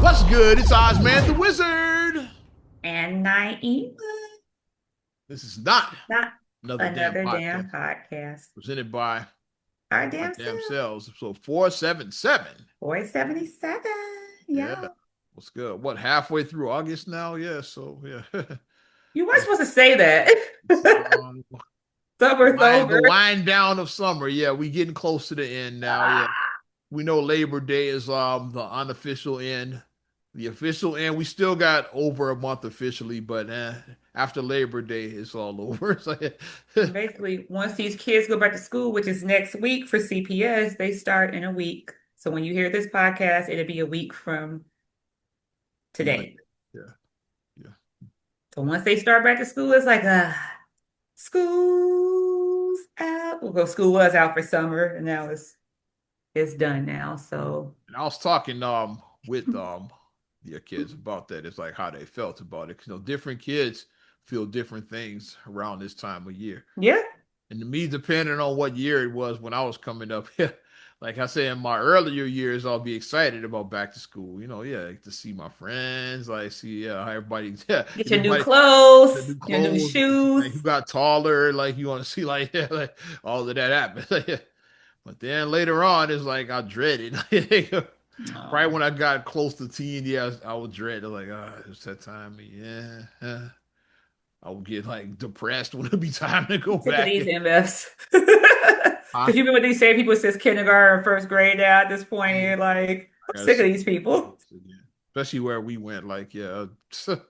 What's good? It's Ozman the Wizard. And Naima, This is not not another damn another podcast damn podcast. presented by Our our damn damn self. selves. So 477. 477. Yeah. Yeah. What's good? What, halfway through August now? Yeah. So, yeah. You weren't It's, supposed to say it's that. Summer's the over. wind down of summer. Yeah. We getting close to the end now. Yeah. Ah. We know Labor Day is the unofficial end. The official end, we still got over a month officially, but after Labor Day, it's all over. So, Basically, once these kids go back to school, which is next week for CPS, they start in a week. So when you hear this podcast, it'll be a week from Monday. today. Yeah. Yeah. So once they start back to school, it's like, school's out. Well, school was out for summer, and now it's done now. So And I was talking with your kids about that. It's like how they felt about it. 'Cause, different kids feel different things around this time of year. yeah, And to me, depending on what year it was when I was coming up, like I say in my earlier years, I'll be excited about back to school. Yeah, like to see my friends, like see how everybody, yeah, get your new everybody the clothes, new your new clothes, shoes. like who got taller, like you want to see like, yeah, like all of that happen. But then later on, it's like I dreaded. Right Oh, when I got close to teen, yeah, I would dread. Like, it's that time. Yeah, I would get like depressed when it'd be time to go sick of back. these MFs. Huh? Because you remember they say people since kindergarten, first grade now at this point, Yeah, you're like, I'm I gotta sick of see. these people. Especially where we went. Like, yeah, some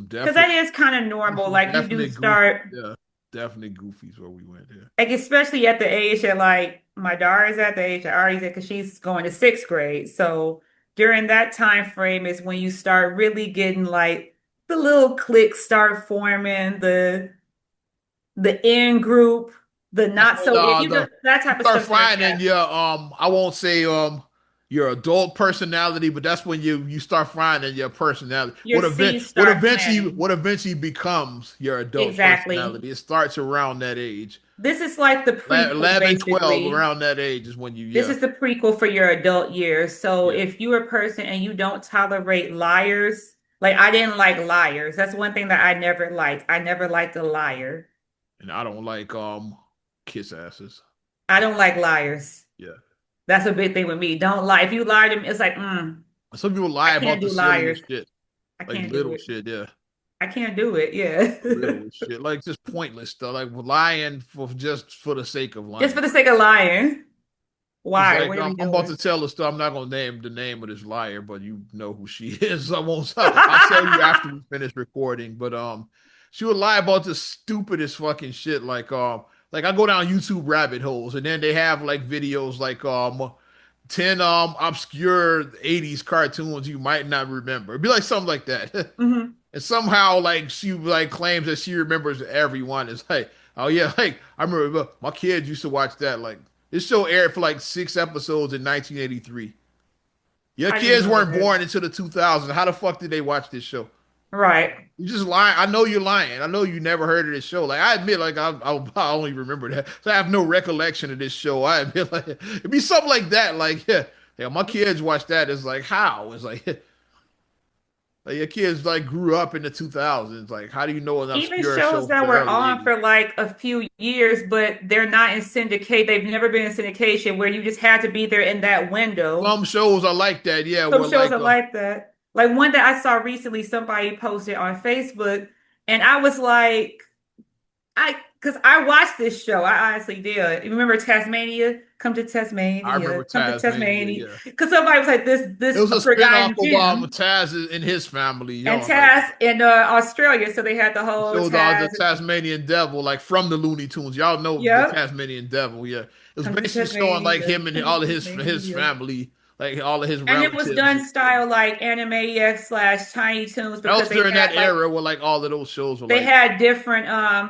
Because that definite, is kind of normal. some Like you do definite goofy. start, Yeah, definitely goofies where we went. Yeah, like especially at the age that like my daughter is at the age that Ari's at, because she's going to sixth grade. So during that time frame is when you start really getting like the little cliques start forming, the in group, the that's not when so in, you know, that you type of start stuff starts finding happening. your I won't say your adult personality, but that's when you start finding your personality. Your seeds start What planting. eventually becomes your adult Exactly. personality. It starts around that age. This is like the prequel, 11, 12, basically. around that age is when you, This yeah, is the prequel for your adult years. So yeah. if you're a person and you don't tolerate liars, like I didn't like liars. That's one thing that I never liked. I never liked a liar. And I don't like kiss asses. I don't like liars. Yeah. That's a big thing with me. Don't lie. If you lie to me, it's like, Some people I lie can't about the do liars. silliest shit. I Like can't do little it. shit, yeah. I can't do it. Yeah. Little shit. Like just pointless stuff. Like lying for just for the sake of Just lying. for the sake of lying. It's Why? like What are we I'm about doing? to tell a story. I'm not gonna name the name of this liar, but you know who she is. I won't. I'll tell you after we finish recording. But she would lie about the stupidest fucking shit. Like I go down YouTube rabbit holes, and then they have like videos like 10 obscure 80s cartoons you might not remember. It'd be like something like that. hmm And somehow like she like claims that she remembers everyone. It's like, oh yeah, like I remember my kids used to watch that. Like this show aired for like 6 episodes in 1983. Your I didn't kids know weren't that. born until the 2000s. How the fuck did they watch this show? Right. You just lying. I know you're lying. I know you never heard of this show. Like I admit, like I only remember that. So I have no recollection of this show. I admit, like it'd be something like that. Like yeah, my kids watch that. It's like how? It's like like your kids like grew up in the 2000s. Like how do you know an Even obscure shows show from that the were early on 80s? for like a few years, but they're not in syndicate. They've never been in syndication where you just had to be there in that window. Some shows are like that. Yeah, Some where shows like are like that. Like one that I saw recently, somebody posted on Facebook, and I was like, because I watched this show. I honestly did. You remember Tasmania? I remember Come to Tasmania. Tasmania. Yeah, Because somebody was like, it this was a spinoff forgotten of gem. Taz and his family. And Like Taz in Australia. So they had the it whole showed the Taz. Tasmanian Devil, like from the Looney Tunes. Y'all know the Yep. Tasmanian Devil. Yeah, it was Come to basically showing like Tasmania. him and Come to all of his Tasmania. family, like all of his And it was relatives. done style like Animaniacs slash Tiny Toons That because was they during had that like era where like all of those shows were they like, had different yeah,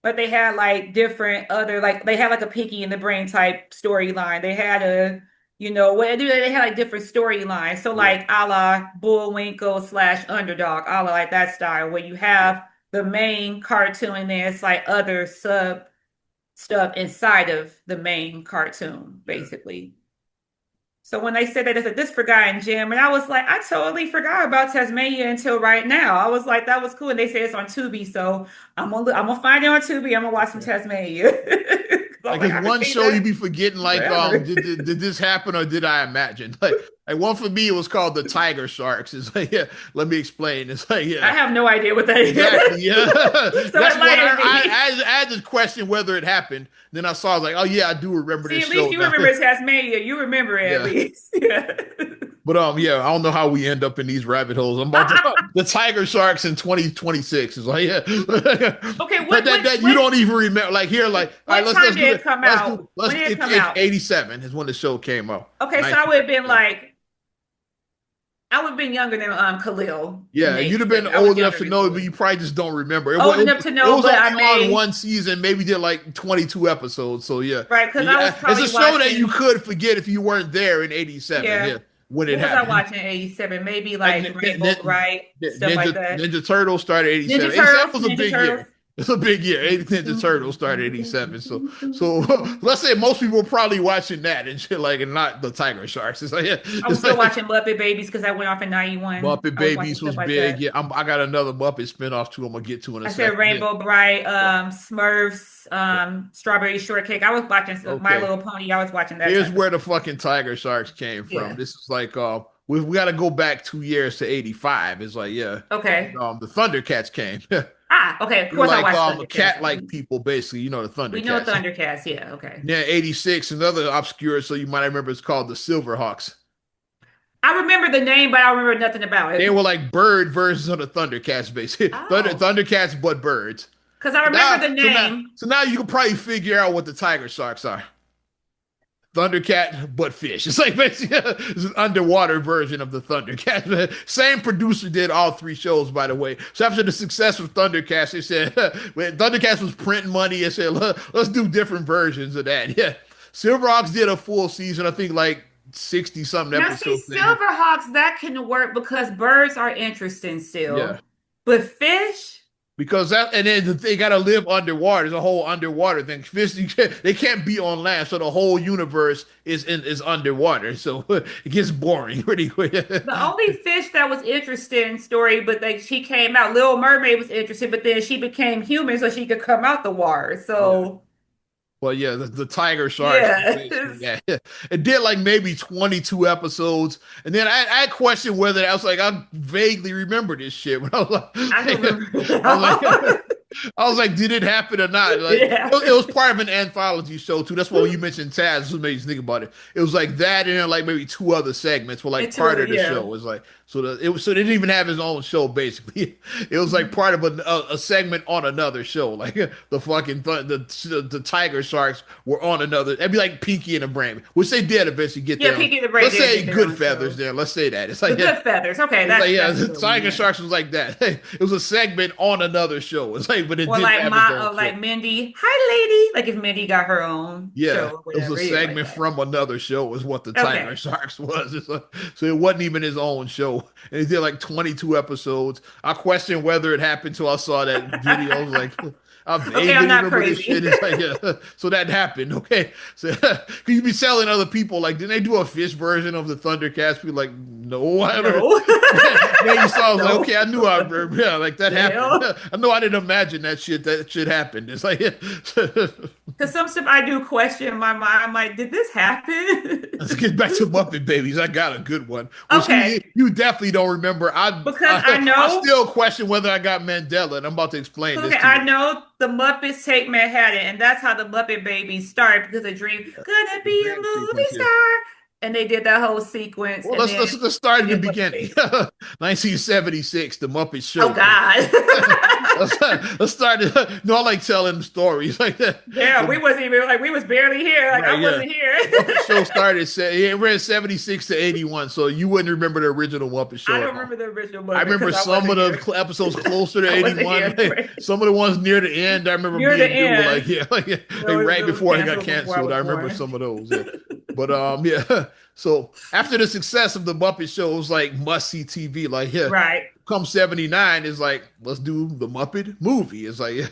but they had like different other like they had like a Pinky in the Brain type storyline. They had a what they had like different storylines. So yeah, like a la Bullwinkle slash Underdog, a la like that style where you yeah, have the main cartoon and then it's like other sub stuff inside of the main cartoon, yeah. basically. So when they said that, they said this forgotten gem, and I was like, I totally forgot about Tasmania until right now. I was like, that was cool, and they say it's on Tubi, so I'm gonna find it on Tubi. I'm gonna watch some Tasmania. 'Cause I'm Like like, it's I haven't one seen show you that be forgetting, like forever. did this happen or did I imagine? Like one for me, it was called the Tiger Sharks. It's like yeah, let me explain. It's like I yeah, have no idea what that exactly is. yeah. So That's what enlighten me. I had to question whether it happened. Then I saw I was like, oh yeah, I do remember See, this at least show you now. remember Tasmania. You remember it at Yeah. least. Yeah. But yeah, I don't know how we end up in these rabbit holes. I'm about the Tiger Sharks in 2026. Is like yeah, Okay, that you don't even remember. Like here, like all right, what time let's do did it it. come out? When did it come It's out? 87 is when the show came out. Okay, so I would have been younger than Khalil in Yeah, you'd have been '87. I was old enough younger to than know, but Khalil. you probably just don't remember. Old enough to It know, was but only I on may one season, maybe did like 22 episodes. So yeah, right because I was yeah, it's a probably show that you watching. could forget if you weren't there in 87. Yeah, Yeah, when it what was I happened. watching in '87? Maybe Like like Rainbow Bright stuff like that. Ninja Turtles started Ninja 87. 87 Turtles, was a Ninja big Turtles. year. It's a big year. Ninja Turtles started 87. So let's say most people are probably watching that and shit like and not the Tiger Sharks. It's like yeah, I was it's still like watching Muppet Babies because I went off in '91. Muppet I was watching Babies stuff was like big. that. Yeah, I got another Muppet spinoff too. I'm gonna get to in a I said second. Yeah. Rainbow Bright, Smurfs, Strawberry Shortcake. I was watching My Okay. Little Pony. I was watching that Here's type of where stuff. the fucking Tiger Sharks came from. Yeah. This is like we got to go back 2 years to 85. It's like yeah, Okay. the Thundercats came. Ah, okay. Of They're course I like watched Thundercats. cat-like people, basically. You know the We know Thundercats. Thundercats. Yeah. Okay. Yeah, 86, another obscure, so you might remember it's called the Silverhawks. I remember the name, but I remember nothing about They it. were like bird versions of the Thundercats, basically. Oh, Thundercats, but birds. because I So remember now, the so now, name. so now you can probably figure out what the Tiger Sharks are. Thundercat, but fish. It's like basically it's an underwater version of the Thundercat. Same producer did all three shows, by the way. So after the success of Thundercats, they said when Thundercats was printing money, they said let's do different versions of that. Yeah, Silverhawks did a full season, I think like 60 something Now, see, episodes. Maybe. Silverhawks, that can work because birds are interesting Yeah. still. But fish, Because that, and then they got to live underwater. There's a whole underwater thing. Fish, they can't be on land, so the whole universe is underwater. So it gets boring pretty quick. the only fish that was interesting story, but like she came out, Little Mermaid was interesting, but then she became human so she could come out the water. Yeah. So, Well, yeah, the Tiger Sharks was yeah. basically that. It did like maybe 22 episodes, and then I questioned whether I was like I vaguely remember this shit when I was like, I don't remember it I was all. like, I was like, did it happen or not? Like, Yeah. it was part of an anthology show too. That's why when you mentioned Taz, this made you think about it. It was like that, and then like maybe two other segments were like And two part other, of the show. It yeah. was like so they didn't even have his own show basically. It was like part of a segment on another show. Like the fucking the Tiger Sharks were on another. It'd be like Pinky and the Brain, which they did eventually get Yeah, their own. Pinky the Brain Let's did say get their Good own Feathers. show. There, let's say that. It's The like yeah, Good Feathers. Okay, it's like yeah, that's a the good one, Tiger yeah. Sharks was like that. It was a segment on another show. It's like, but it Or didn't like have its own show. like Mindy, hi lady. Like if Mindy got her own Yeah, show or it was a whatever, yeah, like segment that. from another show, is what the Tiger Okay. Sharks was. It's like, so it wasn't even his own show. And he did like 22 episodes. I questioned whether it happened till I saw that video. I was like, I Okay, I'm vaguely not remember this crazy. shit. It's like, yeah. So that happened. Okay. So could you be telling other people, like, didn't they do a fish version of the Thundercats? Be like, no, I don't. No. Then you saw, I was like, No. okay, I knew I, yeah, like that The happened. hell? I know I didn't imagine that shit happened. It's like, Because some stuff I do question in my mind. I'm like, did this happen? let's get back to Muppet Babies. I got a good one, which Okay. you definitely don't remember. Because I I know, still question whether I got Mandela, and I'm about to explain this okay, to I you. know the Muppets Take Manhattan, and that's how the Muppet Babies started because a dream, gonna The be a dream movie sequence, yeah. star. And they did that whole sequence, Well, and then let's start they at the did Muppet beginning. Babies. 1976, The Muppet Oh Show. God. Let's start. No, I like telling stories like that. Yeah, we wasn't even like we was barely here. Like Right, I yeah. wasn't here. Muppet Show started. It ran 76 to 81, so you wouldn't remember the original Muppet I Show at don't all. remember the original I Muppet remember because I some of wasn't the here. episodes closer to I wasn't 81. here for Like, it. some of the ones near the end, I remember Near the being new. end. Like yeah, No, right it was before it got canceled before I canceled. was I remember born. some of those. Yeah. But yeah. So after the success of the Muppet Show, it was like must see TV. Like yeah, Right. come 79 is like let's do the Muppet movie. It's like yeah,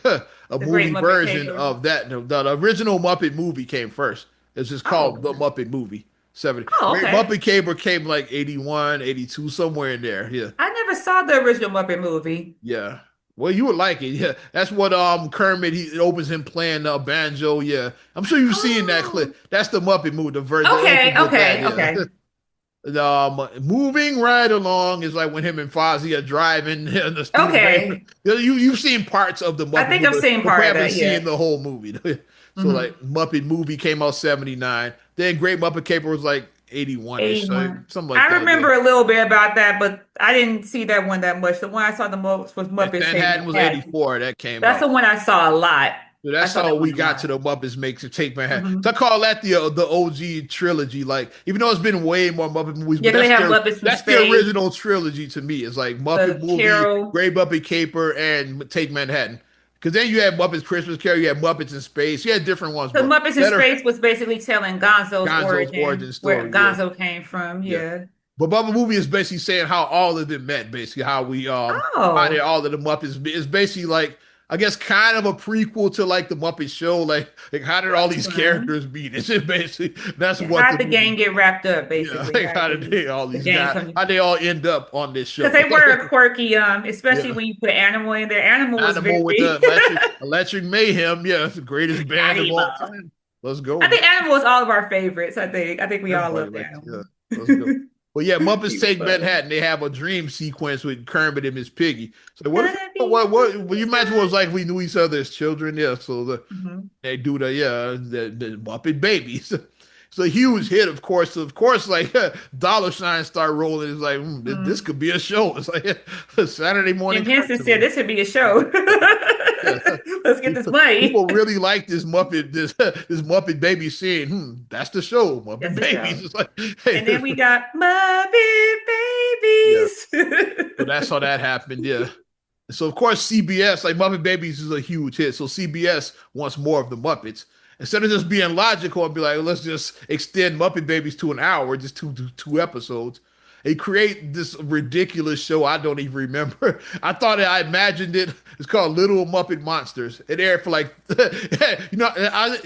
a The Great movie Muppet version Caper. of that. The original Muppet movie came first. It's just Oh, called the Muppet movie. 70. Oh, Great okay. Muppet Caper came like 81, 82, somewhere in there. Yeah. I never saw the original Muppet movie. Yeah. Well, you would like it. Yeah. That's what Kermit, he it opens him playing banjo. Yeah. I'm sure you've seen that Oh, clip. That's the Muppet movie, the version that okay, opens with that. okay, Yeah. okay. Moving right along is like when him and Fozzie are driving in the Studebaker. Okay. You've seen parts of the I Muppet think I've movie, seen but part of probably haven't that, seen yeah. the whole movie. So like Hmm. Muppet movie came out 79. Then Great Muppet Caper was like 81-ish, so 81. something like I that. Yeah. remember a little bit about that, but I didn't see that one that much. The one I saw the most was And Muppets Take Manhattan was Manhattan. 84 that came That's out. the one I saw a lot. So I that's saw how that one we a got to lot. the Muppets Makes It Take Manhattan. So I Hmm. call that the OG trilogy. Like even though it's been way more Muppet movies, Yeah, but 'cause they have Muppets from that's the Space, original trilogy to me. It's like Muppet the movie, Carol. Great Muppet Caper, and Take Manhattan. Because then you had Muppets Christmas Carol, you had Muppets in Space, you had different ones, Because but Muppets in that are Space was basically telling Gonzo's Gonzo's origin origin, where story. Yeah, Gonzo came from. yeah. Yeah. But Muppet movie is basically saying how all of them met, basically how we how they Oh, all of the Muppets is basically like I guess kind of a prequel to like the Muppet Show, like how did all that's these fun. characers meet? It's just basically that's Yeah, what how'd the the movie, gang get wrapped up, yeah, basically? like how did they all The these gang guys come? how they all end up on this Because show? they were quirky, especially Yeah, when you put Animal in there. Animal was Animal with the very electric mayhem, yeah, it's the greatest band of all Animal. time. Let's go, I think man. Animal was all of our favorites. I think we all Everybody loved like, yeah, Animal. let's go. Well, yeah, Muppets He was Take funny. Manhattan. They have a dream sequence with Kermit and Miss Piggy. So what if Gonna be a what you movie imagine what it was star. like if we knew each other as children? Yeah, so Mhm. they do the Muppet Babies. It's a huge hit, of course. Of course, like dollar signs start rolling. It's like this Mhm. could be a show. It's like Saturday morning Jim Henson said cartoon. this should be a show. Yeah. Let's get this money. People really like this Muppet Baby scene. That's the show, Muppet That's a Babies. show. It's like, hey, And then we got Muppet yeah. Babies. So that's how that happened. Yeah. So of course CBS, like Muppet Babies is a huge hit. So CBS wants more of the Muppets. Instead of just being logical and be like, let's just extend Muppet Babies to an hour, just two episodes. They create this ridiculous show I don't even remember. I imagined it. It's called Little Muppet Monsters. It aired for like,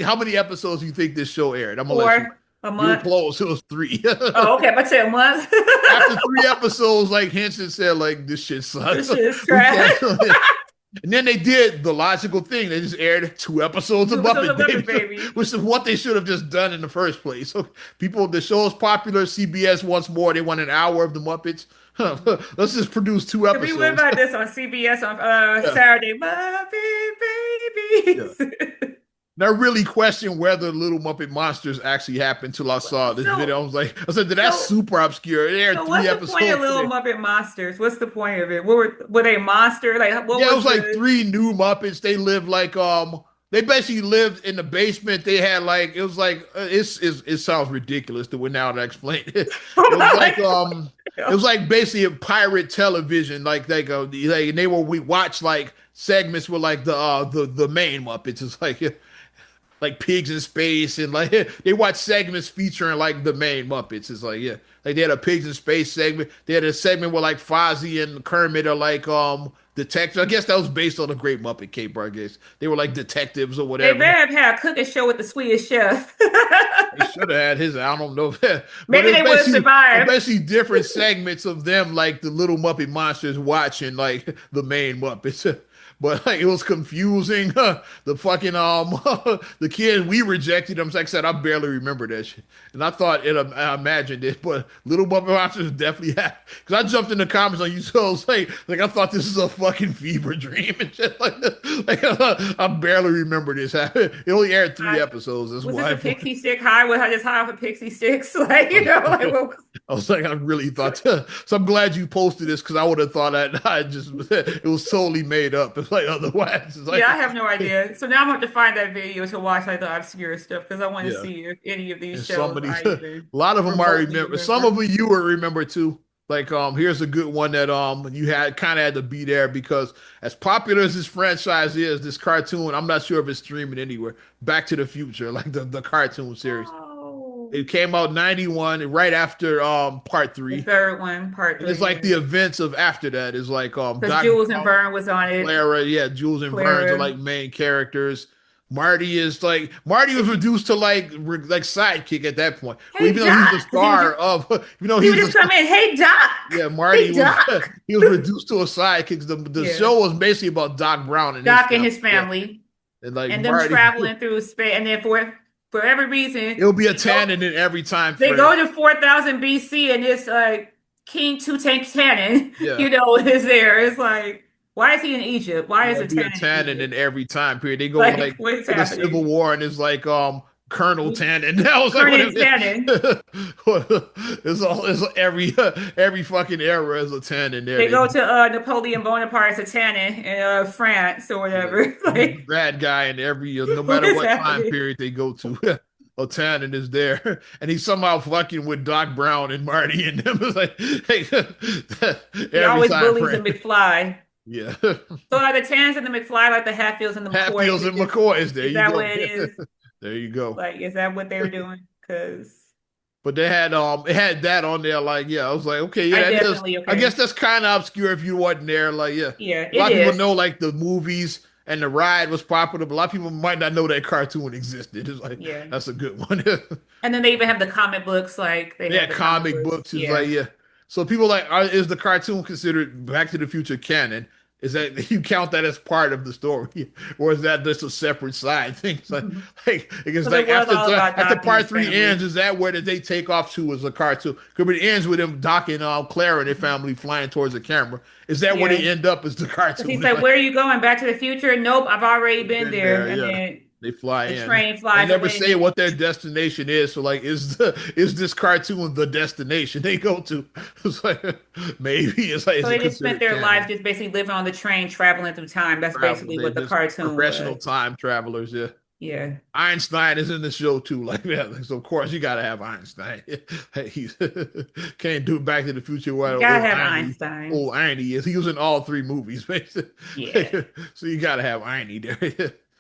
how many episodes do you think this show aired? I'm gonna let you. Or a You were month. close. It was three. Oh, okay. I said a month. After three episodes, like Henson said, like this shit sucks. This shit is We trash. can't. And then they did the logical thing. They just aired two episodes of So the Muppet Muppet Babies, Babies. which is what they should have just done in the first place. So the show is popular. CBS wants more. They want an hour of the Muppets. Huh, Mhm. let's just produce two If we went episodes. by this on CBS on Yeah, Saturday, Muppet yeah. Babies. And I really questioned whether Little Muppet Monsters actually happened till I saw this video. So, I said, that's so, super obscure. It aired so three what's the point of episodes Little today. Muppet Monsters? What's the point of it? Were they monster? Like, what Yeah, it was was like the? three new Muppets. They lived like they basically lived in the basement. They had like it was like it sounds ridiculous the way now to explain it. It was like Like, what the it was hell? like basically a pirate television. And they were we watch like segments with like the main Muppets. It's like pigs in space and like they watch segments featuring like the main Muppets. It's like yeah, like they had a pigs in space segment. They had a segment where like Fozzie and Kermit are like detectives. I guess that was based on the Great Muppet Caper. I guess they were like detectives or They whatever. better have had a cooking show with the Swedish chef. They should have had his. I don't know, but Maybe they would have it was survived. basically different segments of them, like the little Muppet monsters watching like the main Muppets. But like, it was confusing. The fucking the kids we rejected them. Like I said, I barely remember that shit, and I thought I imagined it, but Little Muppet Monsters definitely had. Because I jumped in the comments on YouTube, I was like I thought this is a fucking fever dream and shit like that. Like I barely remember this. It only aired three I, episodes. That's was this a why. pixie stick high? Was I just high off of pixie sticks? Like, you know, like what was I was like, I really thought. So I'm glad you posted this because I would have thought that I just it was totally made up. It's like otherwise, it's yeah, like I have no idea. So now I'm going to find that video to watch like the obscure stuff because I want to yeah. see if any of these And shows somebody, I a even lot of them I remotely remember. Some of remember. them you will remember too. Like here's a good one that you had kind of had to be there because as popular as this franchise is, this cartoon, I'm not sure if it's streaming anywhere. Back to the Future, like the cartoon series. Oh, It came out 91, right after part the three. third one, part And it's three, like the events of after that is like because Doc Jules and Brown, Vern was on it. Clara, yeah, Jules and Vern's are Clara, like main characters. Marty was reduced to like sidekick at that point. Well, Hey even though he's the Doc, because star of, even though he he's would the just come in, hey Doc, yeah, Marty hey was Doc. he was reduced to a sidekick. The Yeah, show was basically about Doc Brown and his Doc and family. his Yeah, family, and like and them Marty, traveling through space, and then for every reason it'll be a they go Tannen in every time they frame. go to 4000 BC, and it's King Tutankhamun, Yeah. is there. It's like, why is he in Egypt? Why is There'll a be a Tannen in Tannen in Egypt? every time period. They go Like, like what is to the Civil happening? War and it's like Colonel Tannen. That was like what Colonel it Tannen. every fucking era is a Tannen there. They go to Napoleon Bonaparte's a Tannen in France or Yeah, whatever. he's the Like, bad guy in every no what matter is what time happening? period they go to. A Tannen is there, and he's somehow fucking with Doc Brown and Marty and them. It's like He every always time bullies the frame. McFly. Yeah, So like the Tannens and the McFly, like the Hatfields and the McCoys, Hatfields and McCoys. There is you that what go. it is? There you go. Like, is that what they were doing? Because But they had it had that on there, like, yeah, I was like, okay, I yeah, that is definitely I guess okay. that's kind of obscure if you wasn't there. Like, yeah. Yeah, A it lot of people is. know like the movies and the ride was popular, but a lot of people might not know that cartoon existed. It's like Yeah. that's a good one. And then they even have the comic books, like they Yeah, have the comic comic books. books is like, Yeah. yeah. So people like, is the cartoon considered Back to the Future canon? Is that you count that as part of the story, or is that just a separate side thing? It's like it's Because it like was all about after Doc and part his three ends, family. is that where did they take off to as a cartoon? Because it ends with them docking Clara and their family flying towards the camera. Is that where Yeah. they end up as the Because he cartoon? It's said, like "Where are you going? Back to the Future?" Nope, I've already they've been been there. there, And yeah. then They fly the in. train They flies never away, and say he what their destination is. So like, is this cartoon the destination they go to? It's like maybe it's like so is they it just spent considered their lives canon? just basically living on the train, traveling through time. That's Travel. basically They what the just cartoon professional was. time travelers. Yeah. Yeah. Einstein is in the show too. Like that. So of course you gotta have Einstein. He can't do Back to the Future You what gotta have Old Einstein. Ernie is. He was in all three movies, basically. Yeah. So you gotta have Ernie there.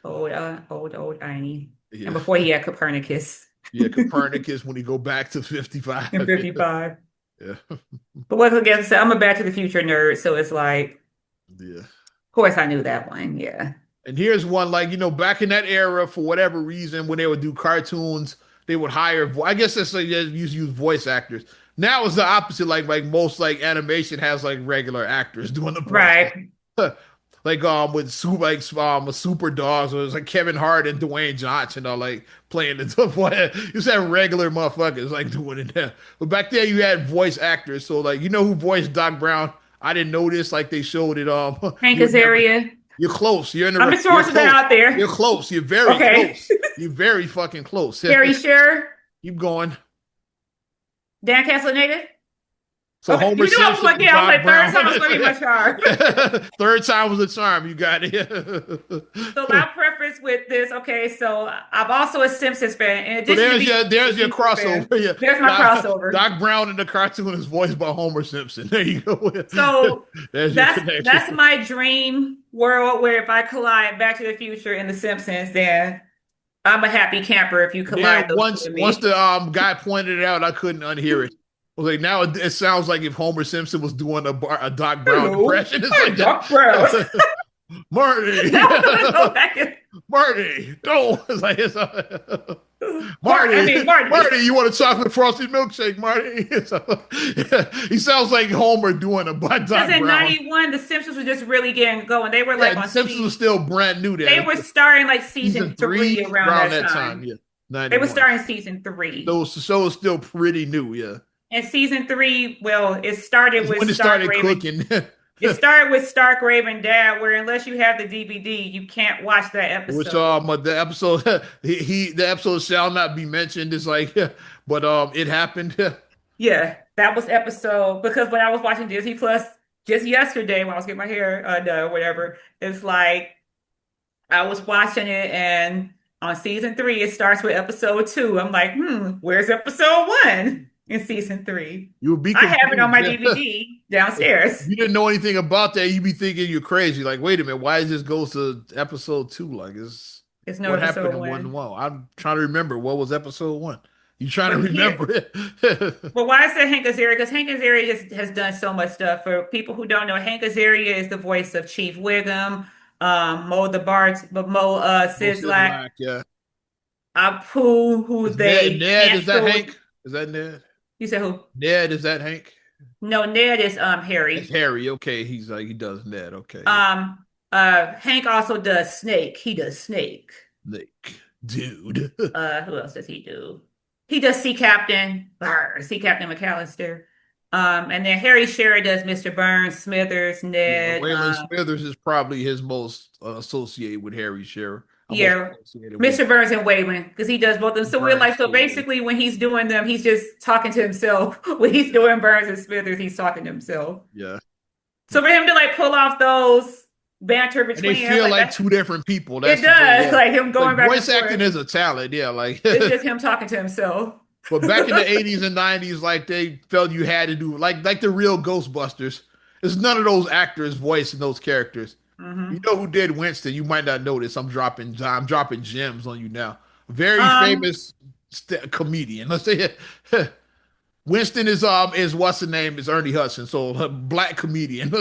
Old Einie. And Yeah. before he had Copernicus Yeah. Copernicus when he go back to in 55. 55. Yeah. But once again, so I'm a Back to the Future nerd, so it's like, of Yeah. course I knew that one. Yeah. And here's one like, back in that era, for whatever reason, when they would do cartoons, they would hire, I guess that's like they used to use voice actors. Now it's the opposite. Like most like animation has like regular actors doing the voice. Right. Like with super dogs, or it's like Kevin Hart and Dwayne Johnson are like playing the voice. You just have regular motherfuckers like doing it there. But back there you had voice actors. So like who voiced Doc Brown? I didn't know this. Like they showed it. Hank You would never. Azaria. You're close. I'm just You're throwing something close. out there. You're close. You're very Okay. close. You're very fucking close. Harry Shearer, Keep going. Dan Castellaneta. So Okay, Homer you knew I was Simpson, like, and yeah, I was Doc like, third Brown. time was gonna be my charm. Third time was a charm. You got it. So my preference with this, okay, so I'm also a Simpsons fan. In So addition to being there's a your Simpsons fan, crossover. Yeah. there's my crossover. Doc Brown in the cartoon is voiced by Homer Simpson. There you go. So There's your that's connection. my dream world where if I collide Back to the Future and The Simpsons, then I'm a happy camper if you collide Then those two with once me. the guy pointed it out, I couldn't unhear it. I was like, now it sounds like if Homer Simpson was doing a Doc Brown Hello, impression. It's I'm like Doc Brown. that. Marty, Now I'm gonna go back and Marty, don't. It's like I Marty, mean Marty. Marty, you want a chocolate frosted milkshake, Marty? He sounds like Homer doing a Because Doc in Brown. '91, The Simpsons was just really getting going. They were like Yeah, on Simpsons was season. still brand new They then. were starting like Season season three three around around that that time, time. yeah, They were 91. starting season three. So the show is still pretty new, yeah. And season three, well, it started It's with when it Stark started Raven. cooking. It started with Stark Raven Dad, where unless you have the DVD, you can't watch that Which episode. the episode the episode shall not be mentioned. Is like, but it happened. Yeah, that was episode because when I was watching Disney Plus just yesterday when I was getting my hair done or whatever, it's like I was watching it and on season three it starts with episode two. I'm like, where's episode one in season three? You would be I have it on confused. my Yeah. DVD If downstairs. you didn't know anything about that, you'd be thinking you're crazy. Like, wait a minute, why is this goes to episode two? Like, it's It's no what happened episode in one one. one. I'm trying to remember what was episode one. You trying to But here, remember it? but why is that Hank Azaria? Because Hank Azaria has done so much stuff. For people who don't know, Hank Azaria is the voice of Chief Wiggum. Mo the Bart, but Mo Most Sislak, Black, yeah. Apu, who Is Ned they Ned, is that canceled. Hank? Is that Ned? You said who? Ned, is that Hank? No, Ned is That's Harry. Harry. Okay, he's like he does Ned. Okay, yeah. Hank also does Snake. He does Snake. Nick, dude. Who else does he do? He does Sea Captain, Sea Captain McAllister. And then Harry Shearer does Mr. Burns, Smithers, Yeah, Ned. Waylon Smithers is probably his most associated with Harry Shearer. I'm most Yeah, associated with Mr. Burns and Wayland, because he does both of them. So we're like, Burns so too. basically, when he's doing them, he's just talking to himself. When he's doing Burns and Smithers, he's talking to himself. Yeah. So for him to like pull off those banter And they between us, feel like like that, two different people. it That's the thing. does. Yeah. Like him Like going back and voice acting forth. is a talent. Yeah. Like, It's just him talking to himself. but back in the 80s and 90s, like they felt you had to do like the real Ghostbusters. It's none of those actors voicing those characters. You Hmm. know who did Winston? You might not notice. I'm dropping gems on you now. Very Um, famous comedian. Let's say it. Winston is what's the name? Is Ernie Hudson. So black comedian.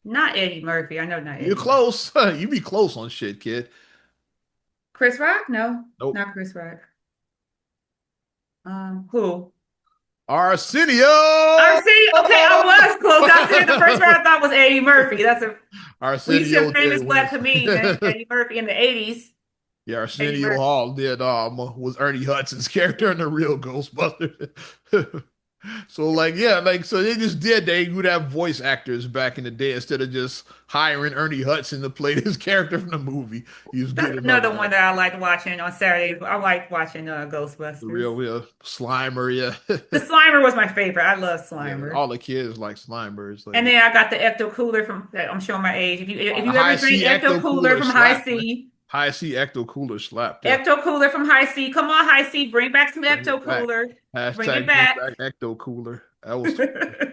Not Eddie Murphy. I know not You're Eddie Murphy. close. You be close on shit, kid. Chris Rock? No, Nope. not Chris Rock. Who? Arsenio. See, okay, I was close. I said the first one I thought was Eddie Murphy. That's a we Arsenio said did famous black comedian Winston. Eddie Murphy in the 80s. Yeah, Eddie Arsenio Murphy. Hall did was Ernie Hudson's character in the real Ghostbusters. So like yeah, like so they just did they would have voice actors back in the day instead of just hiring Ernie Hudson to play this character from the movie. He was That's good enough another at one that I liked watching on Saturday. I liked watching the Ghostbusters. real Slimer, The yeah. Slimer was my favorite. I love Yeah, Slimer. all the kids like Slimer. It's like And then I got the Ecto Cooler from I'm showing my age. If you ever High drink C Ecto Ecto Cooler Cooler from High slap, man. C, High C Ecto Cooler slap, yeah. Ecto Cooler from High C. Come on, High C, bring back some Bring it Ecto back. Cooler. Bring it Hashtag bring back. back Ecto Cooler. That was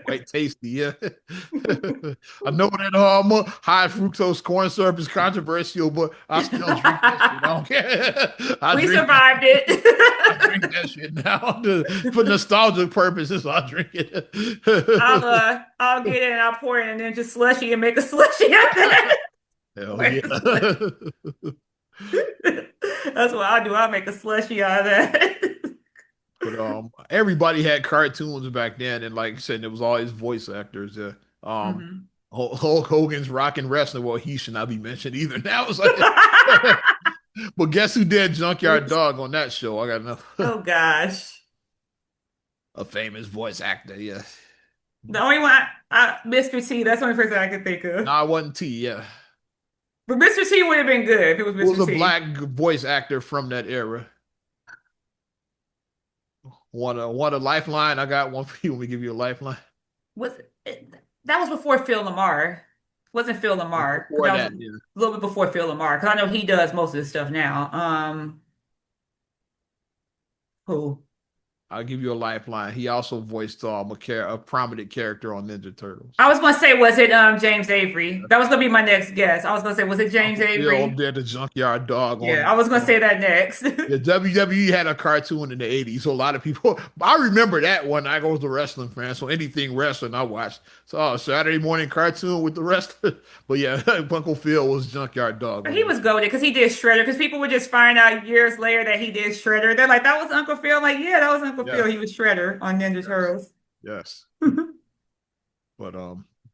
quite tasty, yeah. I know that high fructose corn syrup is controversial, but I still drink that shit. I don't care. We survived it. I drink that shit now for nostalgic purposes. I drink it. I'll get it and I'll pour it and then just slushy and make a slushy out of that. Hell Make a slushy. yeah. That's what I'll do. I'll make a slushy out of that. But everybody had cartoons back then, and like I said, it was always voice actors. Um, Mhm. Hulk Hogan's Rockin' Wrestling. Well, he should not be mentioned either. Now it's like, but guess who did Junkyard Oops. Dog on that show? I got another Oh gosh. a famous voice actor. Yeah, The only one, Mr. T, that's the only person I could think no, of. I wasn't T. Yeah, But Mr. T would have been good if it was who was Mr. a T. black voice actor from that era? Want a lifeline? I got one for you. Let me give you a lifeline. Was that was before Phil Lamar. Wasn't Phil Lamar, because Before that was that, a yeah. little bit before Phil Lamar. Because I know he does most of this stuff now. Who? I'll give you a lifeline. He also voiced a prominent character on Ninja Turtles. I was gonna say, was it James Avery? That was gonna be my next guess. I was gonna say, was it James Uncle Phil Avery? did the Junkyard Dog Yeah, I was gonna say that next. yeah, WWE had a cartoon in the 80s, so a lot of people I remember that one. I was a wrestling fan, so anything wrestling I watched. So Saturday morning cartoon with the wrestler. But yeah, Uncle Phil was Junkyard Dog on He that. was goaded because he did Shredder. Because people would just find out years later that he did Shredder. They're like, "That was Uncle Phil." I'm like, yeah, that was Uncle Phil. Yes, He was Shredder on Ninja yes, Turtles. yes. But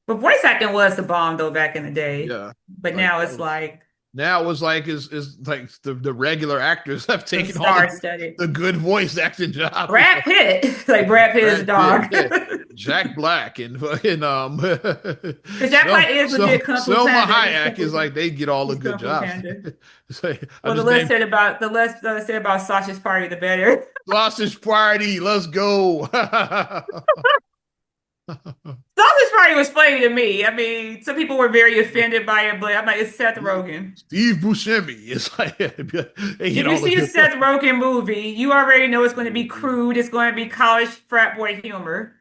But voice acting was the bomb though back in the day. yeah, But like now that it's was like now it's like is like the regular actors have the taken all star-studded. the good voice acting jobs. Brad Pitt, like Brad Pitt is a Brad Pitt, dog. yeah. Jack Black and fucking Because Jack Black is legit Kung Fu Selma Panda. He's Kung Hayek Fu is Panda. like they get all the He's good Kung Fu jobs. Panda. It's like, I Well, just named the less said about Sasha's party, the better. Sausage Party. Let's go. Sausage Party was funny to me. I mean, some people were very offended by it, but I'm like, it's Seth Rogen. Steve Buscemi. It's like they If get you all the see a good. Seth Rogen movie, you already know it's going to be crude. It's going to be college frat boy humor.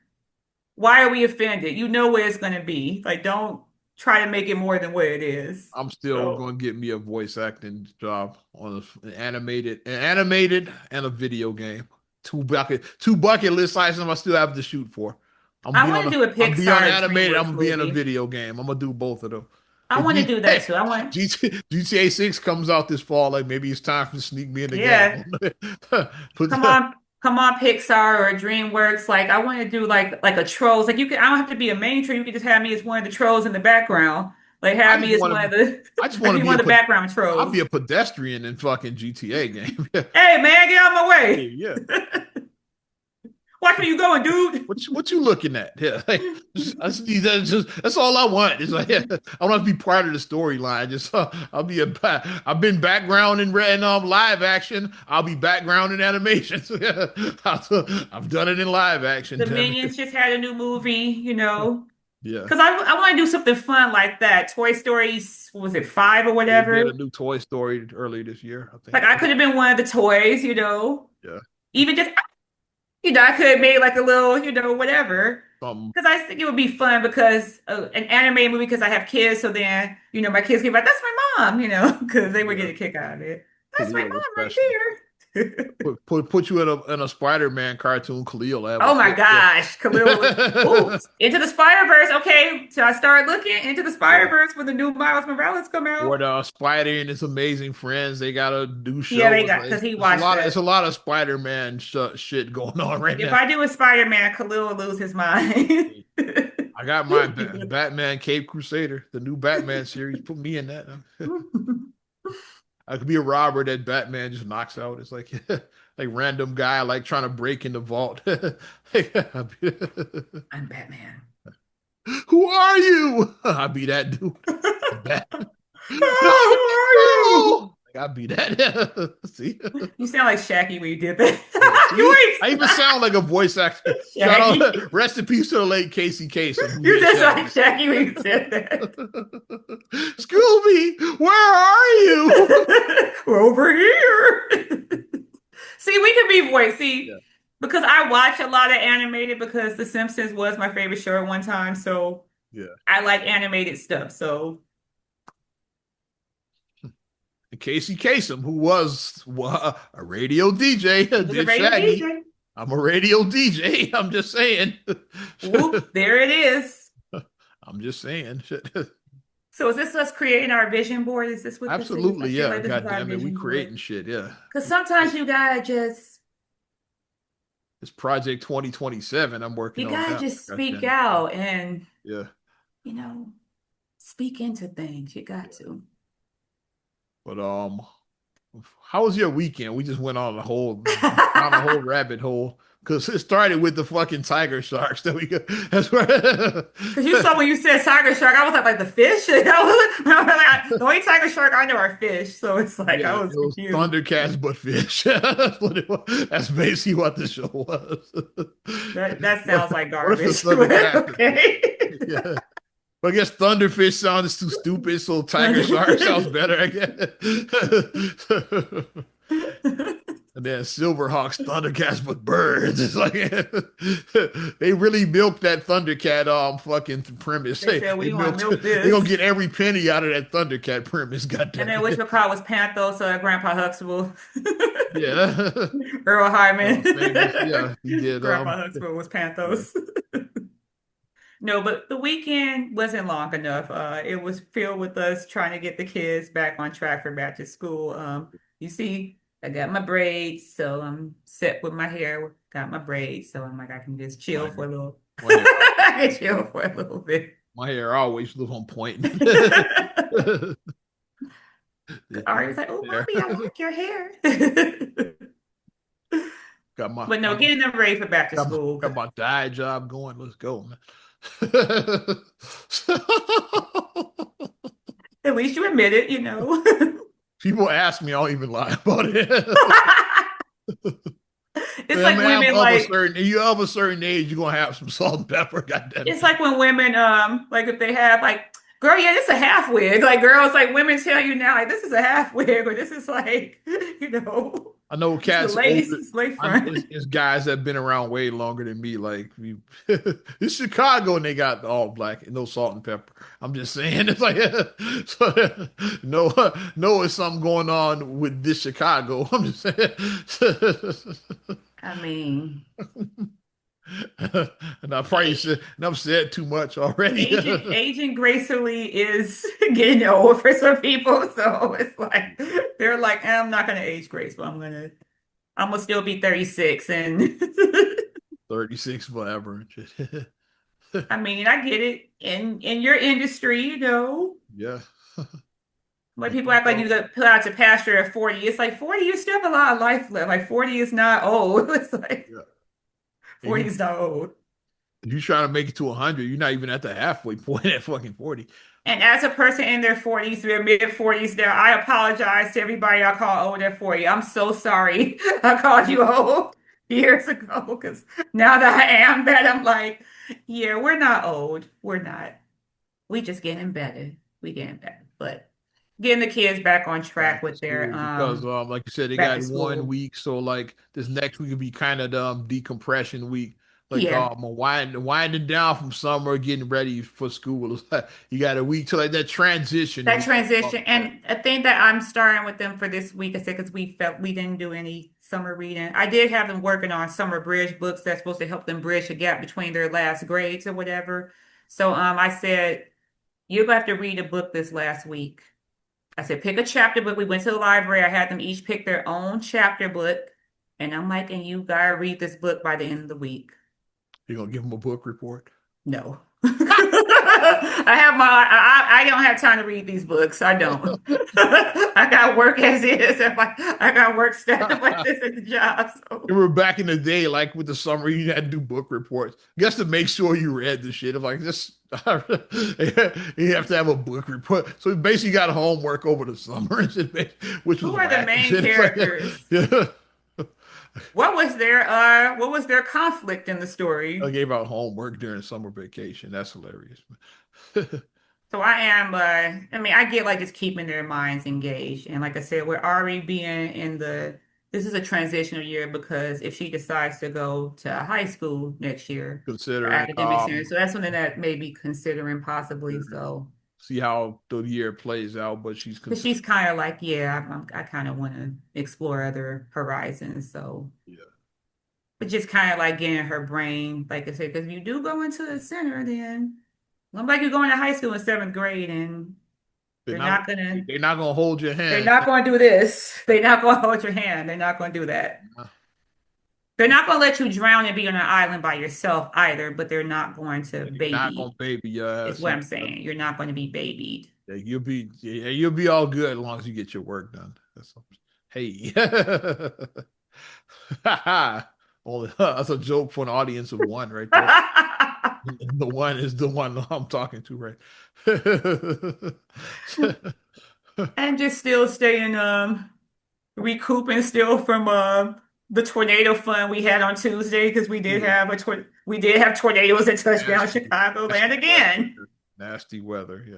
Why are we offended? You know what it's going to be. Like, don't try to make it more than what it is. I'm still So, going to get me a voice acting job on an animated and a video game. Two bucket list items I still have to shoot for. I want to do a I'm be on Pixar or animated. I'm DreamWorks gonna be in a movie. video game. I'm gonna do both of them. I If want to do that GTA, too. I want, GTA 6 comes out this fall, like maybe it's time to sneak me in the yeah. game. Put Come on, come on, Pixar or DreamWorks. Like I want to do like a trolls. Like you can, I don't have to be a main troll. You can just have me as one of the trolls in the background. Like I have just me as want one of to the, I just like want to be be one of the background I'll trolls. be a pedestrian in fucking GTA game. Hey man, get out of my Yeah, way. yeah. Watch where you going, dude. What you looking at? Yeah, like, that's all I want. It's like I don't have to be part of the storyline. Just I'll be I've been background in live action. I'll be background in animations. I've done it in live action. The Damn Minions it. just had a new movie, you know. Yeah, Because I want to do something fun like that. Toy Story, what was it, 5 or they had a whatever? new Toy Story earlier this year. I think. Like I could have been one of the toys, you know. Yeah, Even just, I could have made like a little, whatever. something. Because I think it would be fun because an anime movie, because I have kids. So then, my kids can be like, that's my mom, because they would get Yeah, a kick out of it. That's my Khalil mom right especially. there. Put you in a Spider-Man cartoon. Khalil have a Oh my fit. gosh, Khalil. Ooh, Into the Spider-Verse. Okay, so I started looking into the Yeah. Spider-Verse when the new Miles Morales come Or out. the Spider and his amazing friends. They got a new Yeah, show. they got because he It's a watched lot of that. Spider-Man shit going on right If now. I do a Spider-Man, Khalil will lose his mind. I got my Batman Cape Crusader, the new Batman series. Put me in that. I could be a robber that Batman just knocks out. It's like like random guy like trying to break in the vault. I'm Batman. Who are you? I'll be that dude. Bat- no, Oh, who are you? no. I'll be that. See? You sound like Shaggy when you did that. Yeah, see? You I even sound like a voice actor. ain't Shout Shaggy. out, rest in peace to the late Casey Kasem, who You did just like Shaggy. Shaggy when you said that. Scooby, where are you? We're over here. See, we can be voice. See, Yeah, because I watch a lot of animated because The Simpsons was my favorite show at one time. So yeah. I like animated stuff. So And Casey Kasem, who was a radio DJ, he was a did radio Shaggy. DJ. I'm a radio DJ. I'm just saying. Whoop, there it is. I'm just saying. So is this us creating our vision board? Is this what this is? I Absolutely, feel yeah. like this is God our damn it, we vision board. creating shit. Yeah, Because sometimes you gotta just it's Project 2027. I'm working you on gotta that. just God speak damn it. out and Yeah, you know speak into things. You got yeah. to. But how was your weekend? We just went on down a whole rabbit hole because it started with the fucking tiger sharks that we got. That's where. Because you saw when you said tiger shark, I was like the fish. The only tiger shark I know are fish, so it's like I Yeah, it was was confused. Thundercats but fish. That's what it was. That's basically what the show was. That sounds like What if garbage. the Thundercats? Okay. Yeah. But I guess Thunderfish sounds too stupid, so Tiger Shark sounds better, I guess. And then Silverhawks, Thundercats, but birds. It's like they really milked that Thundercat fucking premise. They said we want to milk They gonna this. get every penny out of that Thundercat premise. And Goddamn then which it. McCall was Panthos, Grandpa Huxtable. Yeah. Earl Hyman. Famous. Yeah, he did. Grandpa Huxtable was Yeah. Panthos. No, but the weekend wasn't long enough. It was filled with us trying to get the kids back on track for back to school. You see, I got my braids, so I'm set with my hair. Got my braids, so I'm like I can just chill My, for a little. my hair, I can chill for a little bit. my hair always live on point. Ari was like, "Oh, There. mommy, I like your hair." Got But no, getting them ready for back to school. got my dye job going. Let's go, man. At least you admit it, you know. People ask me, I don't even lie about it. It's Man, like women like you of a certain age, you're gonna have some salt and pepper. Goddamn it's it. like when women like if they have like girl, yeah, this is a half wig. Like girls like women tell you now like this is a half wig or this is like I know it's the cats lace, older. it's lace front. It's guys that have been around way longer than me. Like it's Chicago and they got all black and no salt and pepper. I'm just saying it's like so, no, it's something going on with this Chicago. I'm just saying. I mean, And I've said too much already. Aging gracefully is getting old for some people, so it's like they're like, I'm not gonna age graceful. I'm gonna still be 36, and 36 forever. I mean, I get it in your industry, Yeah. when And people act like you got put out to pasture at 40, it's like 40, you still have a lot of life left. Like 40 is not old. It's like yeah. And 40 is not old. you trying to make it to 100, you're not even at the halfway point at fucking 40. And as a person in their 40s, their mid 40s there, I apologize to everybody I call old at 40. I'm so sorry I called you old years ago because now that I am that, I'm like, yeah, we're not old. We're not. We just getting better. We getting better. But getting the kids back on track Back to with their school because like you said, they back got to one school. week, so like this next week will be kind of the decompression week. Like Yeah. winding down from summer, getting ready for school. It's like, you got a week to like that transition That week. transition, and a thing that I'm starting with them for this week, I said, because we felt we didn't do any summer reading. I did have them working on summer bridge books that's supposed to help them bridge the gap between their last grades or whatever. So I said, you're gonna have to read a book this last week. I said, pick a chapter book. We went to the library. I had them each pick their own chapter book, and I'm like, and you gotta read this book by the end of the week. You're gonna give them a book report. No. I don't have time to read these books. I don't. I got work as is. I got work stuff like this at the job. So Remember back in the day, like with the summer, you had to do book reports. Just to make sure you read the shit. I'm like, this, you have to have a book report. So basically, you got homework over the summer, and shit, which was who are the whack and main shit. It's like, characters? yeah. What was their conflict in the I story? gave out homework during summer vacation. That's hilarious. So I am I mean I get like just keeping their minds engaged. And like I said, we're already being in the this is a transitional year because if she decides to go to high school next year for Considering, academic center, so that's something that may be considering possibly. So see how the year plays out, but she's because considering. she's kind of like, yeah, I kind of want to explore other horizons. So, Yeah, but just kind of like getting her brain, like I said, because if you do go into the center, then I'm like you're going to high school in seventh grade, and they're they're not. not gonna They're not gonna hold your they're hand. not going to do this. They're not going to hold your hand. They're not going to do that. They're not going to let you drown and be on an island by yourself either, but they're not going to They're not gonna baby, baby your is ass. what I'm saying. You're not going to be babied. Yeah, you'll be all good as long as you get your work done. That's all. Hey. Only that's a joke for an audience of one right there. The one is the one I'm talking to, right? And just still staying recouping still from the tornado fun we had on Tuesday because we did have tornadoes that touched down Nasty, Chicagoland nasty weather. again. Nasty weather, yeah.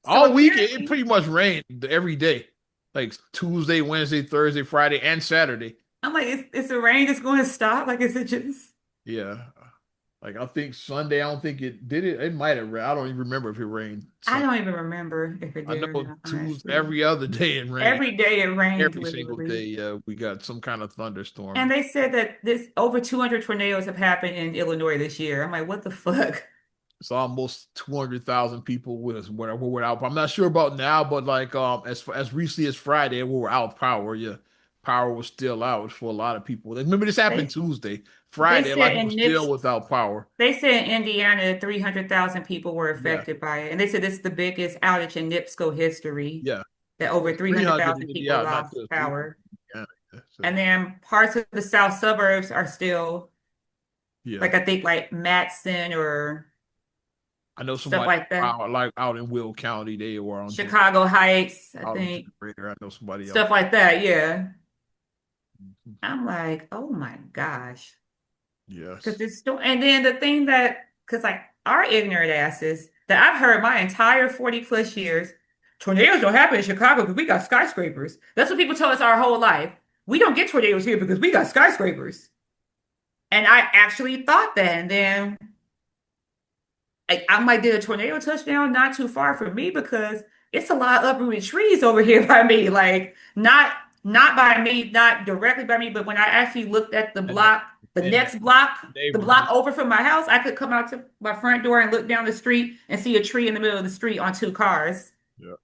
So All week it apparently, pretty much rained every day. Like Tuesday, Wednesday, Thursday, Friday, and Saturday. I'm like, is the rain just going to stop? Like, is it just? Yeah. Like I think Sunday, I don't think it did it. It might have. I don't even remember if it rained I Sunday. don't even remember if it I did or know not, Tuesday, honestly. every other day it rained. Every day it rained, Every single literally. day, we got some kind of thunderstorm. And they said that this over 200 tornadoes have happened in Illinois this year. I'm like, what the fuck? It's almost 200,000 people were without. I'm not sure about now, but like as recently as Friday, we were out of power. Yeah, power was still out for a lot of people. Remember, this happened They Tuesday, they Friday. A lot said of people in still Nips without power. they said in Indiana 300,000 people were Yeah, affected by it. And they said this is the biggest outage in NIPSCO history, yeah. that over 300 in 300,000 people Indiana, not lost just 300 power. in Indiana. Yeah, so, And then parts of the south suburbs are still yeah. like I think like Matson or I know stuff somebody like that. like out in Will County. They were on Chicago Heights, I out on think. generator. I know somebody else. Stuff like that, yeah. I'm like, oh my gosh. Because Yes. it's still, and then the thing that, because like our ignorant asses that I've heard my entire 40 plus years, tornadoes don't happen in Chicago because we got skyscrapers. That's what people tell us our whole life. We don't get tornadoes here because we got skyscrapers. And I actually thought that. And then I might did a tornado touchdown not too far from me because it's a lot of uprooted trees over here by me. Like not by me, not directly by me, but when I actually looked at the And block The And next block, the block neighborhood. over from my house, I could come out to my front door and look down the street and see a tree in the middle of the street on two cars. Yeah.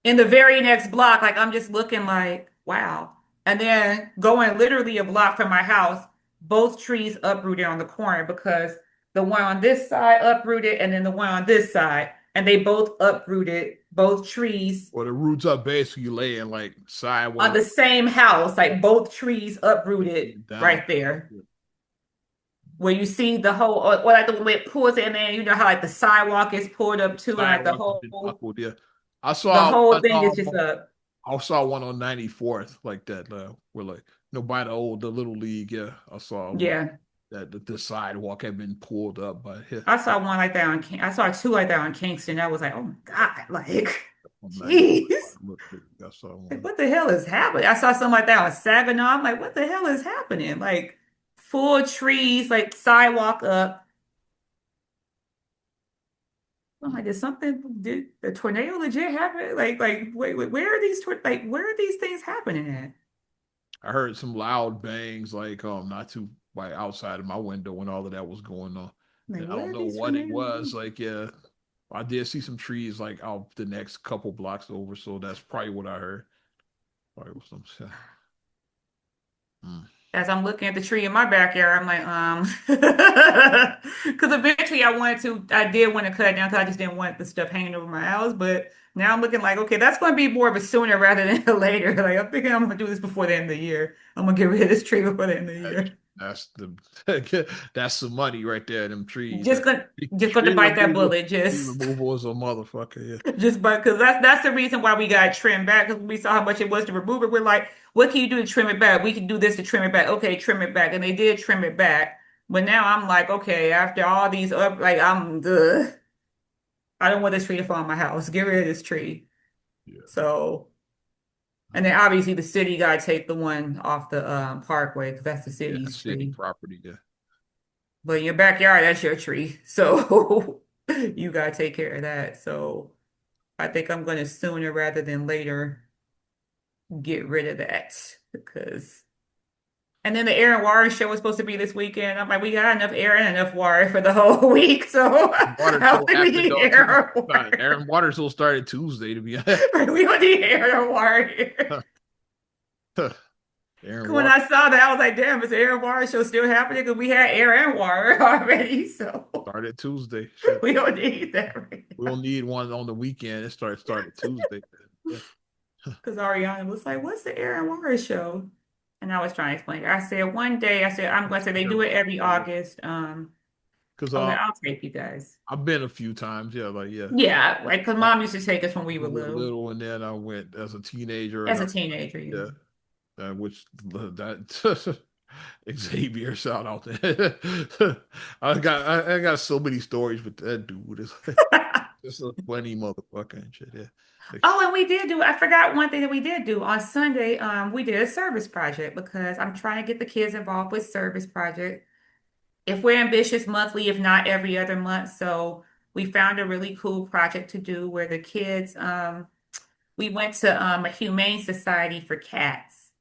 In the very next block, like I'm just looking like, wow. And then going literally a block from my house, both trees uprooted on the corner because the one on this side uprooted and then the one on this side. And they both uprooted both trees Or the roots are basically laying like on sideways the same house, like both trees uprooted down. right there. Where you see the whole, or like the way it pulls in there, you know how like the sidewalk is pulled up too, and like Sidewalk has been buckled. Yeah. I the saw whole one thing is just up. I saw one on 94th like that. Where like by the little league. Yeah, I saw one Yeah. that the sidewalk had been pulled up by here I saw one like that on I saw two like that on Kingston. I was like, oh my God, like, on 94th. jeez. I saw Like, one. what the hell is happening? I saw something like that on Saginaw. I'm like, what the hell is happening? Like full trees, like sidewalk up. I'm like, did the tornado legit happen? Like, wait, where are where are these things happening at? I heard some loud bangs like not too like outside of my window when all of that was going on. Like, And I where don't are know these what it tornadoes? was. Like, yeah, I did see some trees like out the next couple blocks over, so that's probably what I heard. Probably was some shit. Mm. As I'm looking at the tree in my backyard, I'm like, because eventually I did want to cut it down because I just didn't want the stuff hanging over my house. But now I'm looking like, okay, that's going to be more of a sooner rather than a later. Like, I'm thinking I'm going to do this before the end of the year. I'm going to get rid of this tree before the end of the That's year. that's the that's the money right there. Them trees. Just gonna, just going to Tree bite that removal. bullet. Tree removal is a motherfucker. Yeah. Just because that's the reason why we got trimmed back because we saw how much it was to remove it. We're like, what can you do to trim it back? We can do this to trim it back. Okay, trim it back, and they did trim it back. But now I'm like, okay, after all these up, like I don't want this tree to fall on my house. Get rid of this tree. Yeah. So, and then obviously the city got to take the one off the parkway because that's the Yeah. city's City tree. property. Yeah. But in your backyard, that's your tree. So you got to take care of that. So I think I'm going to sooner rather than later get rid of that because. And then the air and water show was supposed to be this weekend. I'm like, we got enough air and enough water for the whole week, so I Water don't show think we happened need though too. air or water. Aaron Water show started Tuesday to be honest. We don't need air or water here. Aaron When Water I saw that, I was like, damn, is the air and water show still happening? Because we had air and water already, so started Tuesday. Shit. we don't need that right We now. don't need one on the weekend. It started Tuesday. Yeah. Because Ariana was like, what's the air and water show? And I was trying to explain it. I said, one day, I said, I'm going to say they do it every August. Because I was like, I'll take you guys. I've been a few times. Yeah, like yeah. Yeah, like because mom used to take us when we were We were little. little, and then I went as a teenager, and As a teenager, yeah. yeah, which that Xavier shout out to. I got so many stories with that dude. It's just a funny motherfucker and shit. Yeah. Like, Oh, and we did do, I forgot one thing that we did do on Sunday. We did a service project because I'm trying to get the kids involved with service project. If we're ambitious monthly, if not every other month. So we found a really cool project to do where the kids, we went to a humane society for cats,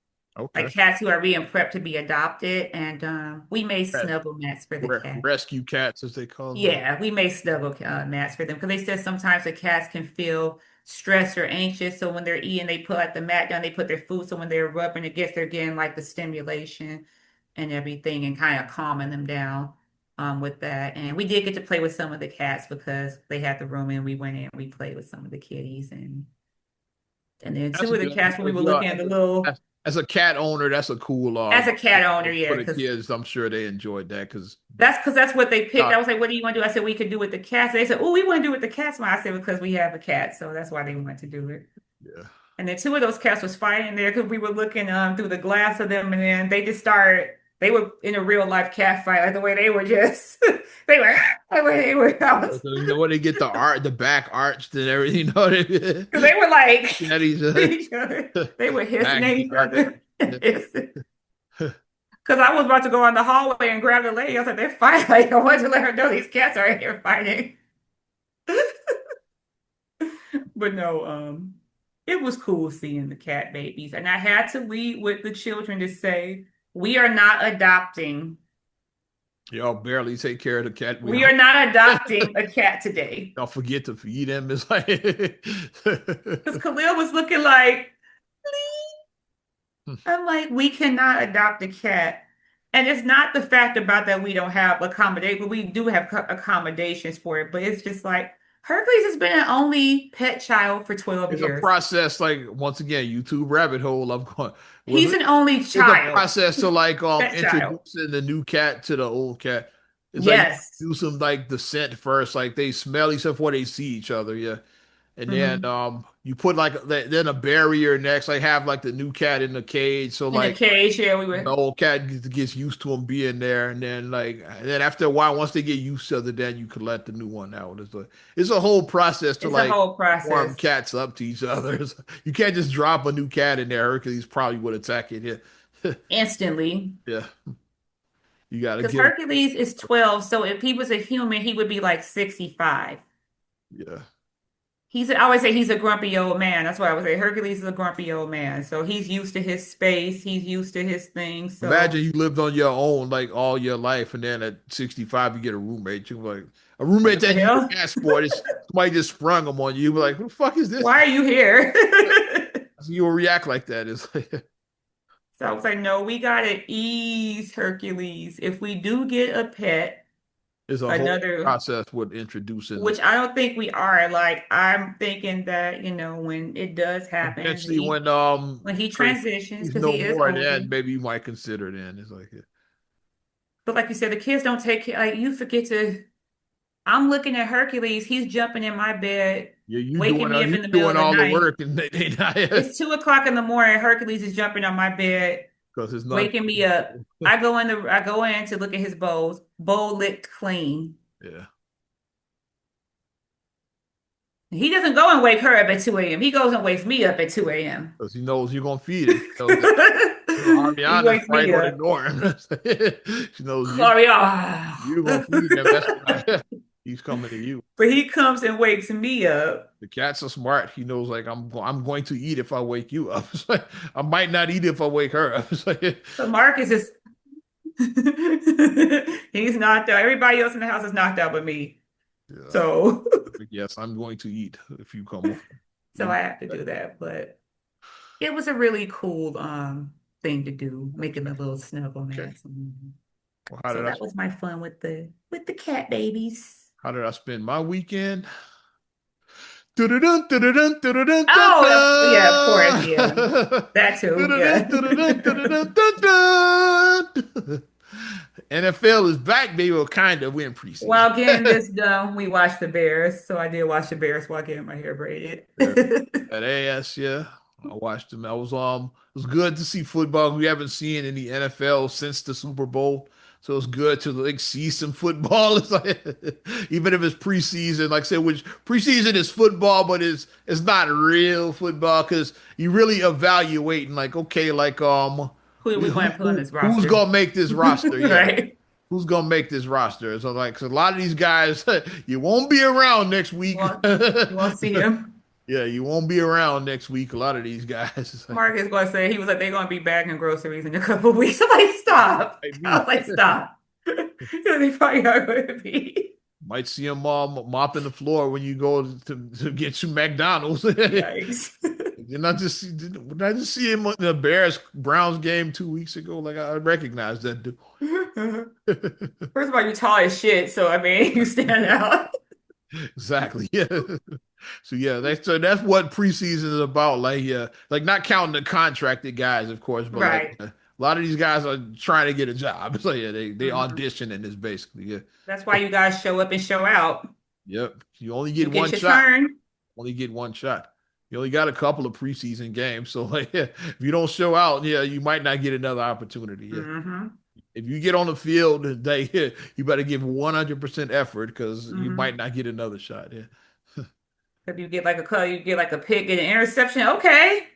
like okay. cats who are being prepped to be adopted, and we made Res- snuggle mats for the cats. Rescue cats, as they call them. Yeah, we made snuggle mats for them because they said sometimes the cats can feel stressed or anxious. So when they're eating, they put like the mat down, they put their food. So when they're rubbing against, they're getting like the stimulation and everything and kind of calming them down with that. And we did get to play with some of the cats because they had the room and we went in and we played with some of the kitties and then That's two a of the good. cats when we were looking at the little As a cat owner, that's a cool as a cat owner, for yeah, the because kids. I'm sure they enjoyed that that's what they picked. uh, I was like, "What do you want to do?" I said, "We could do with the cats." They said, "Oh, we want to do with the cats." I said, "Because we have a cat, so that's why they want to do it." yeah. And then two of those cats was fighting there because we were looking through the glass of them, and then they just started. They were in a real life cat fight, like the way they were just they were the way they were. So, you know when they get the back arched and everything, you know what I mean? Because they were like At each each other. They were hissing at each backyard. other. Because I was about to go on the hallway and grab the lady. I was like, they're fighting. Like, I wanted to let her know these cats are here fighting. But no, it was cool seeing the cat babies. And I had to lead with the children to say, we are not adopting Y'all barely take care of the cat. We We are not adopting a cat today. don't forget to feed him. It's like Because Khalil was looking like, I'm like, we cannot adopt a cat. And it's not the fact about that we don't have accommodate, but we do have accommodations for it. But it's just like Hercules has been an only pet child for 12 it's a years. process. Like once again, YouTube rabbit hole. I'm going. He's an only It's a child, process to like pet child. introducing the new cat to the old cat. It's like you Yes. do some like the scent first, like they smell each other before they see each other. Yeah. And then Hmm. you put like then a barrier next, like have like the new cat in the cage. So In the like cage, yeah, we the were. old cat gets used to him being there, and then after a while, once they get used to it, then you can let the new one out. It's a whole process to It's a like whole warm process cats up to each other. You can't just drop a new cat in there. Hercules probably would attack it. Yeah, instantly. yeah. You got to Because get him. Hercules is 12, so if he was a human, he would be like 65. Yeah. I always say he's a grumpy old man. That's why I would say Hercules is a grumpy old man. So he's used to his space, he's used to his things. So Imagine you lived on your own like all your life, and then at 65 you get a roommate. You're like a roommate what the that you hell? didn't ask for. This somebody just sprung them on you. You're like, who the fuck is this? Why are you here? So you will react like that. It's like So I was like, no, we gotta ease Hercules. If we do get a pet, it's a whole another, process with introducing. which I don't think we are. Like, I'm thinking that, when it does happen, Eventually, when he like, transitions, he's because no he is more, older. then maybe you might consider then. It's like But like you said, the kids don't take care, like you forget to, I'm looking at Hercules, he's jumping in my bed, yeah, waking me up you in the middle doing of the all the night. work, and they not It's 2 o'clock in the morning. Hercules is jumping on my bed, because it's not. waking me up. I go in to look at his bowls, bowl licked clean. Yeah, He doesn't go and wake her up at 2 a.m. He goes and wakes me up at 2 a.m. because he knows you're gonna feed him. He knows that He Ariana's wakes probably me gonna up. ignore him. She knows Claria. you're gonna feed him. That's why he's coming to you. But he comes and wakes me up. The cats are smart. He knows like I'm going to eat if I wake you up. It's like, I might not eat if I wake her up. It's like, So Marcus is he's knocked out. Everybody else in the house is knocked out but me. yeah, So yes, I'm going to eat if you come over. so I have to do that. But it was a really cool thing to do, making the little snuggle Okay. mats. Well, So that was my fun with the cat babies. how did I spend my weekend? Dun-dun-dun, dun-dun-dun, dun-dun-dun, Yeah, of course, yeah. dun-dun. That too, Dun-dun-dun, yeah. dun-dun-dun, dun-dun-dun, dun-dun. NFL is back, baby. Well, kind of. We're in preseason. While getting this done, we watched the Bears. So I did watch the Bears while getting my hair braided. Yeah. At AS, yeah. I watched them. It was good to see football we haven't seen in the NFL since the Super Bowl. So it's good to like see some football. It's like, even if it's preseason, like I said, which preseason is football, but it's not real football because you really evaluating like, okay, like Who are we going to put on this who's roster? gonna make this roster? Yeah. Right. Who's gonna make this roster? So like 'cause a lot of these guys, you won't be around next week. You want to see him? Yeah, you won't be around next week. A lot of these guys. It's like, Mark is going to say, he was like, they're going to be bagging groceries in a couple of weeks. I'm like, stop. might I be. was like, stop. They probably are going to be. Might see them mopping the floor when you go to get you McDonald's. Yikes. You're not just see him in the Bears Browns game 2 weeks ago. Like I recognize that dude. First of all, you're tall as shit, so I mean, you stand out. Exactly. Yeah. So yeah, that's what preseason is about. Like yeah, like not counting the contracted guys, of course, but like Right. a lot of these guys are trying to get a job. It's like yeah, they Mhm. audition in this basically. Yeah. That's why you guys show up and show out. Yep. You only You get get one your shot. turn. Only get one shot. You only got a couple of preseason games, so like yeah, if you don't show out, yeah, you might not get another opportunity. Yeah. Hmm. If you get on the field, they you better give 100% effort because you might Hmm. not get another shot. Yeah. If you get like a cut, you get like a pick and an interception. Okay.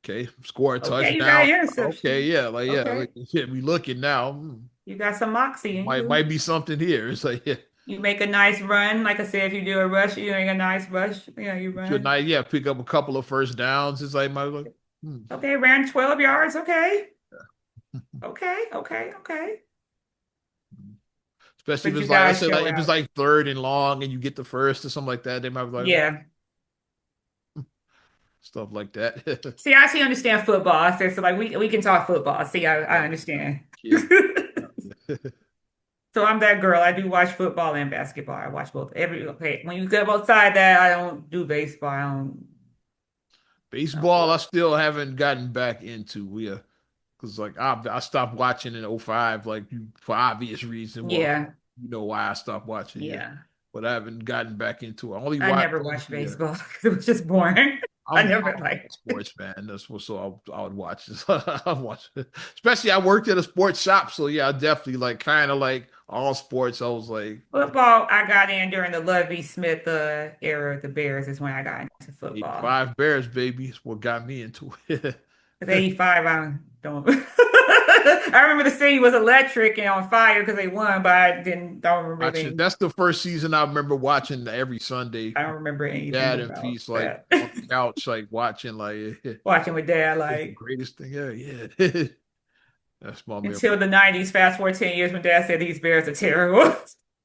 Okay. Score a Okay, you got touchdown. an interception. Okay. Okay. Yeah, we looking now. You got some moxie in Might you. be something here. It's like yeah, You make a nice run. Like I said, if you do a rush, you make a nice rush. You should run. not yeah pick up a couple of first downs. It's like my like, hmm. Okay, ran 12 yards. Okay. Okay. Okay. Okay. Especially if But you it's like, let's guys say, show like if it's out. like third and long and you get the first or something like that, they might be like Yeah. stuff like that. See, I actually understand football. I said so like we can talk football. See, I Yeah, understand. kid. So I'm that girl. I do watch football and basketball. I watch both. Okay, when you go outside that, I don't do baseball. I don't do Baseball, I it. still haven't gotten back into. Yeah, because like I stopped watching in '05, like for obvious reason. Well, Yeah, you know why I stopped watching, yeah. yeah. But I haven't gotten back into it. I only I watch, never watched yeah. baseball because it was just boring. I I'm never a like. sports fan. That's what so I would watch this. I watch it. Especially I worked at a sports shop, so yeah, I definitely like kind of like all sports. I was like Football, I got in during the Lovie Smith era of the Bears is when I got into football. '85 Bears, baby. Is what got me into it. Because 85, I don't. I remember the city was electric and on fire because they won, but don't remember Watching anything. that's the first season I remember watching every Sunday. I don't remember anything Dad and about Peace like that. on the couch, like watching like Watching with dad, it's the like greatest thing ever. Yeah. That's my memory. until the 90s, fast forward 10 years when dad said these Bears are terrible.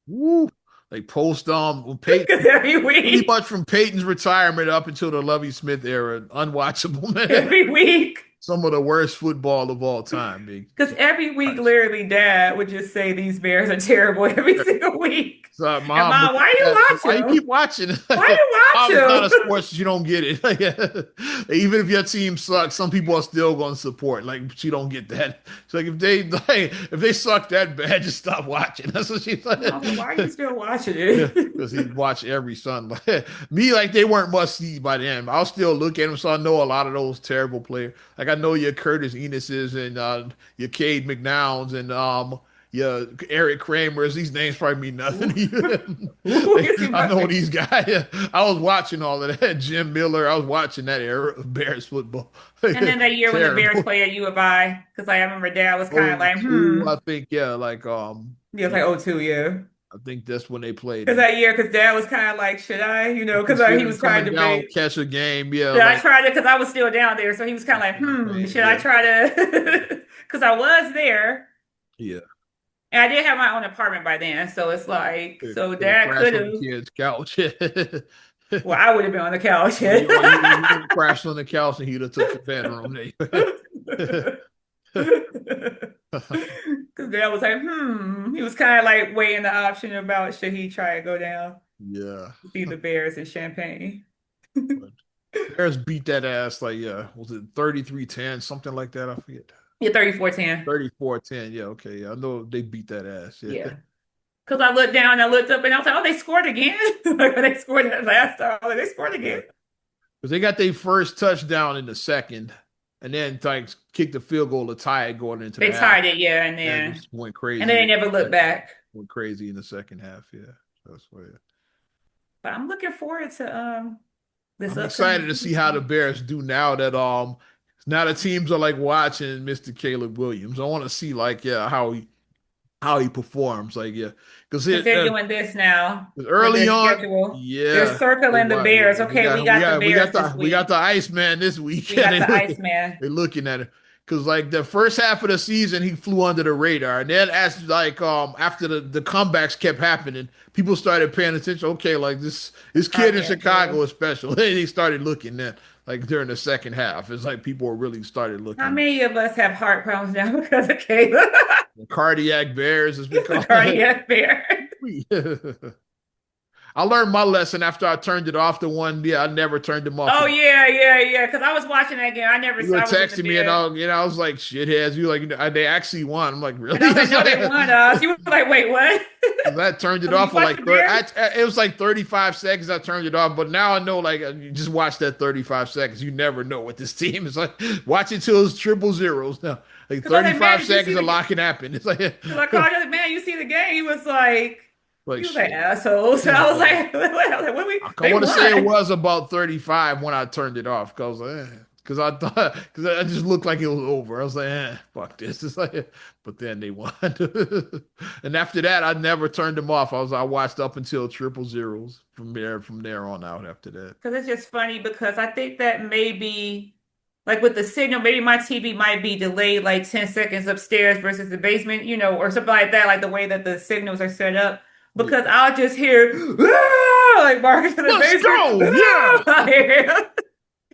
Woo. Like post when Because Peyton every pretty week, much from Peyton's retirement up until the Lovey Smith era, unwatchable, man. every week. Some of the worst football of all time, big. Because every week, literally, dad would just say these Bears are terrible every single week. So, And mom, mom, why you why watch you them? keep watching? Why you Mom, it's not watch a them? sports, you don't get it. Even if your team sucks, some people are still going to support. Like she don't get that. It's like if they suck that bad, just stop watching. That's what she's like. I was like, why are you still watching Yeah, it? because he'd watch every Sunday. Me, like they weren't must see by then. I'll still look at them, so I know a lot of those terrible players. Like I know your Curtis Enuses and your Cade McNowns and your Eric Kramers. These names probably mean nothing. Ooh. To you. Ooh, yes, you I know right. these guys. I was watching all of that. Jim Miller. I was watching that era of Bears football. And then that year when the Bears Terrible. played at U of I, because like, I remember dad was kind of Oh, like, two, hmm. I think, yeah, like He was like, oh, two, yeah. I think that's when they played Because them. that year, because dad was kind of like, should I, because he Considering was trying to coming down, debate. catch a game, yeah, Should I like try to, because I was still down there. So he was kind of like, should I yeah, try to, because I was there. yeah. And I did have my own apartment by then. So it's like, so Could have dad crashed could on the have, kid's couch. well, I would have been on the couch. You would have crashed on the couch and he'd have took the bedroom. Because dad was like, He was kind of like weighing the option about should he try to go down Yeah. to see the Bears in Champaign. But Bears beat that ass like, yeah, was it 33-10, something like that? I forget. Yeah, 34-10. 34-10. Yeah, okay. Yeah, I know they beat that ass. Yeah. Yeah. Because I looked down, I looked up, and I was like, oh, they scored again. Like when they scored that last time, I was like, they scored Yeah. again. Because they got their first touchdown in the second and then like kicked the field goal to tie it going into the They half. tied it, yeah, and And then just went and then they crazy. never looked back. Went crazy in the second half. Yeah. That's why. But I'm looking forward to this I'm upcoming excited to see how the season. Bears do now the teams are like watching Mr. Caleb Williams. I want to see like yeah how he performs like yeah because Because it they're doing this now with early their on schedule. They're yeah circling the yeah Bears. Okay, we got the Bears this we got week. the Iceman this week. We Yeah, got the Iceman. they looking at it because like the first half of the season he flew under the radar and then as like after the comebacks kept happening people started paying attention. Okay, like this kid in Cardiac Chicago Bill. is special. And they started looking at like during the second half. It's like people were really started How looking. many of us have heart problems now because of Caleb? Cardiac bears as we The call it. cardiac bear. I learned my lesson after I turned it off. The one, yeah, I never turned them off Oh again. yeah, yeah, yeah. Because I was watching that game. You were I was in the texting me, and bed, I was like, "Shitheads!" You like, they actually won. I'm like, and I really? was like, no, they won us. You were like, wait, what? I turned it So you off for watched like the 30. Bears? It was like 35 seconds. I turned it off, but now I know like you just watch that 35 seconds. You never know what this team is like. Watch it till it's triple zeros now. Like Because I was like, man, 35 did you see seconds a the game? lot can happen. It's like Because I called you, like, man, you see the game? like He was like, shit. assholes. And I was like, what I they want to say it won. was about 35 when I turned it off because I thought because I just looked like it was over. I was like, fuck this. It's like, but then they won, and after that, I never turned them off. I watched up until triple zeros from there on out. After that, Because it's just funny because I think that maybe like with the signal, maybe my TV might be delayed like 10 seconds upstairs versus the basement, or something like that, like the way that the signals are set up. Yeah. Because I'll just hear like Marcus in the Let's basement. go. Yeah.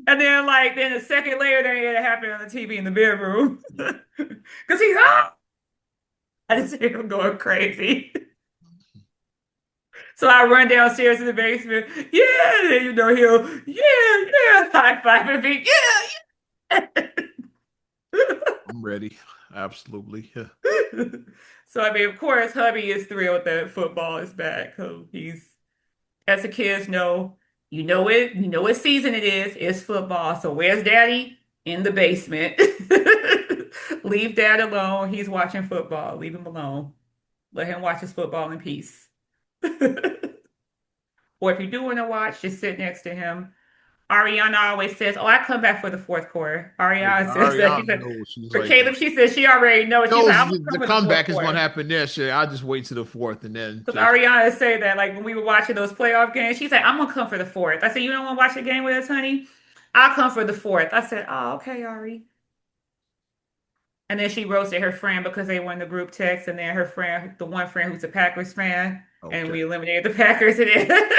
And then then a second later then it happened on the TV in the bedroom. Because he's I just hear him going crazy. So I run downstairs to the basement. Yeah, and then, he'll high five me. Yeah. I'm ready. Absolutely. Yeah. So I mean, of course, hubby is thrilled that football is back. So he's, as the kids know, you know what season it is. It's football. So where's daddy? In the basement. Leave dad alone. He's watching football. Leave him alone. Let him watch his football in peace. Or if you do want to watch, just sit next to him. Ariana always says, "Oh, I come back for the fourth quarter." Yeah, Ariana says that. She Ariana said, knows. She's for like, Caleb, she said she already knows. She's like, knows "I'm gonna come the for the fourth comeback is going to quarter." happen there. Shit, I'll just wait to the fourth and then Because just Ariana said that, like when we were watching those playoff games, she's like, "I'm gonna come for the fourth." I said, "You don't want to watch the game with us, honey? I'll come for the fourth." I said, "Oh, okay, Ari." And then she roasted her friend because they won the group text, and then her friend, the one friend who's a Packers fan, and okay. we eliminated the Packers, and then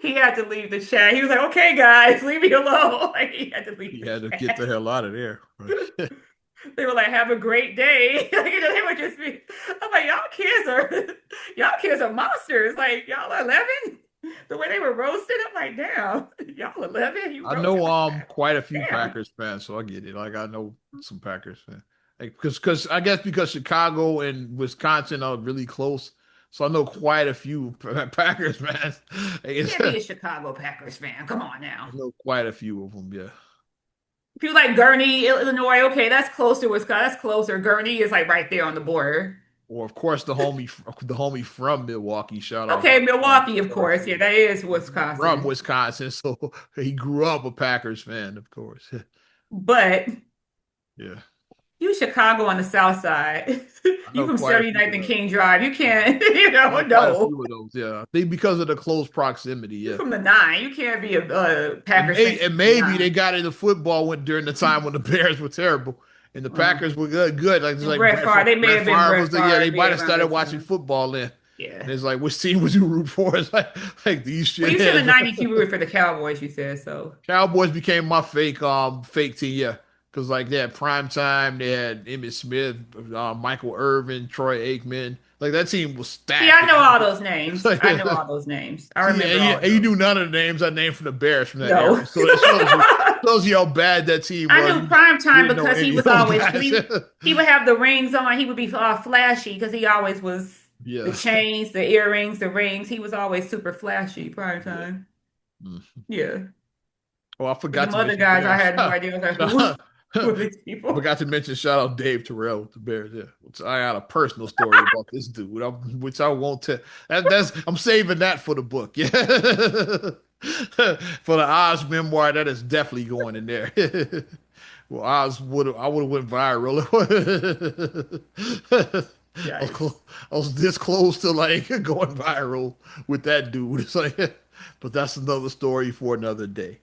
he had to leave the chat. He was like, "Okay, guys, leave me alone." Like he had to leave You the had to get the chat. hell out of there. They were like, "Have a great day." They would just be. I'm like, y'all kids are monsters. Like y'all are 11. The way they were roasted, I'm like, damn, y'all 11. You I roasted know like that. quite a few Damn. Packers fans, so I get it. Like I know some Packers fans. Like because I guess because Chicago and Wisconsin are really close, so I know quite a few Packers fans. Like, You can't be a Chicago Packers fan. Come on I now. know quite a few of them. Yeah. If you like Gurney, Illinois, okay, that's close to Wisconsin. That's closer. Gurney is like right there on the border. Or of course the homie from Milwaukee. Shout out Okay, Milwaukee, of shout out course. Yeah, that is from Wisconsin. Wisconsin, so he grew up a Packers fan, of course. But Yeah, you Chicago on the south side. I You know from quite a few 79th of and those. King Drive. You Yeah, can't, I know quite a no. few of those. Yeah, I think because of the close proximity. You Yeah, from the nine. You can't be a and, Packers fan and from the maybe they nine. got into football when during the time when the Bears were terrible and the Uh, Packers were good. Good, like just and like Brett Favre, they may Brett have been Favre was Brett the yeah. They Favre, might yeah, have around started that watching time. football then. Yeah. And it's like, which team would you root for? It's like these Well, you said the shitheads. 90s you rooted for the Cowboys, you said, so. Cowboys became my fake team, yeah. Because like they had prime time, they had Emmitt Smith, Michael Irvin, Troy Aikman. Like that team was See, stacked. I know all those names. I know Like, all those names. I see, remember all of and you those. knew none of the names I named from the Bears from that No. era. So that shows you how bad that team I was. knew prime You time didn't know because he any of was those always, because guys. he would have the rings on. He would be flashy because he always was the Yeah. chains, the earrings, the rings. He was always super flashy prime Yeah. time. Mm. Yeah. Oh, I But forgot them to other mention guys, I Bears. had no idea. I was like, who are these I people? forgot to mention shout out Dave Terrell with the Bears. Yeah, which I got a personal story about this dude, which I won't tell. That's I'm saving that for the book. Yeah, for the Oz memoir, that is definitely going in there. Well, I would have went viral. Yikes. I was this close to like going viral with that dude. It's like, but that's another story for another day.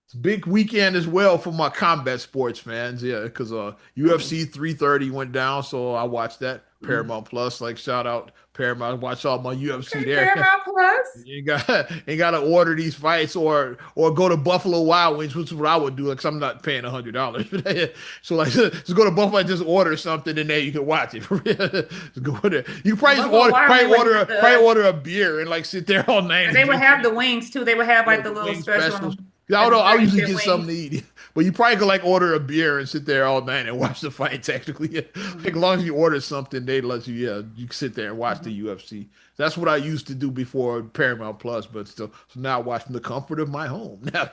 It's a big weekend as well for my combat sports fans. Yeah, because Mm, UFC 330 went down, so I watched that. mm. Paramount Plus, like shout out Paramount. Watch all my UFC Okay, there. Paramount Plus. You got ain't got to order these fights or go to Buffalo Wild Wings, which is what I would do, like 'cause I'm not paying $100. So like just go to Buffalo and just order something and then you can watch it. Just go there. You can probably just Buffalo Wild Wings would have probably order a beer and like sit there all night and they would drink have that. the wings too. They would have Yeah, like the the little wing special specials. on 'Cause I don't like the know. I'll 30 usually cent get something to wings. eat, but you probably could like order a beer and sit there all night and watch the fight. Technically, like, as Hmm. long as you order something, they let you. Yeah, you can sit there and watch the Hmm. UFC. That's what I used to do before Paramount Plus, but still, so now I watch from the comfort of my home. Now,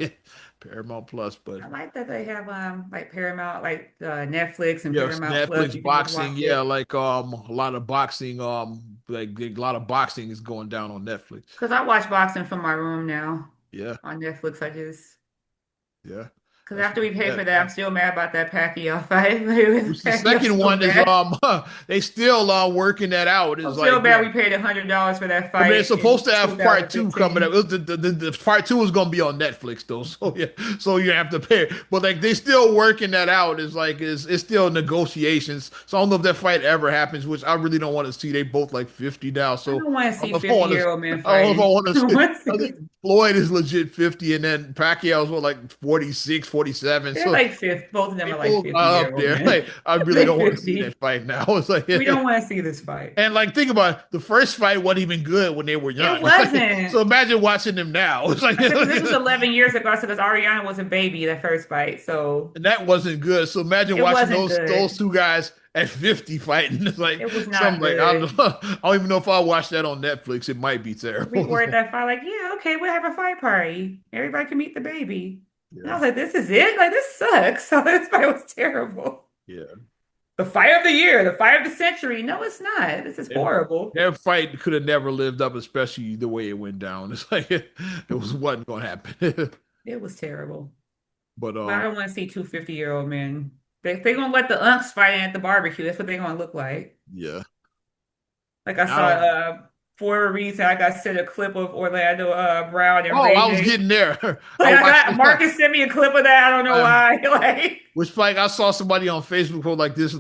Paramount Plus, but I like that they have like Paramount, like Netflix and yeah, Paramount Plus. Netflix You can just boxing. watch Yeah, it. like a lot of boxing. Like a lot of boxing is going down on Netflix. Because I watch boxing from my room now Yeah, on Netflix. I just yeah. Because That's after we not paid for bad. that, I'm still mad about that Pacquiao fight. Which the Pacquiao's second so one is bad. they still working that out. I'm It's still like mad we paid $100 for that I mean, it's fight supposed in to have part two coming up. 2015. The part two is gonna be on Netflix though, so yeah, so you have to pay. But like they still working that out. It's like it's still negotiations. So I don't know if that fight ever happens, which I really don't want to see. They both like 50 now, I so don't want to I don't see know if I want to. 50-year-old men I don't know if I fighting. want I to don't see. want to see I this. think Floyd is legit 50, and then Pacquiao's what like 46, 47. They're So like 50. Both of them they are like both are up 50-year-old there. men. Like I really They don't want to see that 50. fight now. It's like We don't want to see this fight. and like, think about it, the first fight wasn't even good when they were It young. So wasn't. imagine watching them now. It's like, I said, because this was 11 years ago. I said, because Ariana was a baby the first fight. So and that wasn't good. So imagine it watching wasn't those good. two guys at 50 fighting. It's like It was something not like I don't good. know. I don't even know if I'll watch that on Netflix. It might be We terrible. were at that fight, like, yeah, okay, we'll have a fight party. Everybody can meet the baby. And I Yeah, was like, this is it? Like, this sucks. So this fight was terrible. yeah. The fight of the year, the fight of the century. No, it's not. This is Their, horrible. their fight could have never lived up, especially the way it went down. It's like it was wasn't going to happen. It was terrible. But But I don't want to see two 50-year-old men. They're going to let the unks fight at the barbecue. That's what they're going to look like. yeah. Like I I saw, don't. for a reason, I got sent a clip of Orlando Brown and Oh, Ray I was J. getting there. I Like I watched got Marcus sent me a clip of that. I don't know why. Like which like I saw somebody on Facebook who like this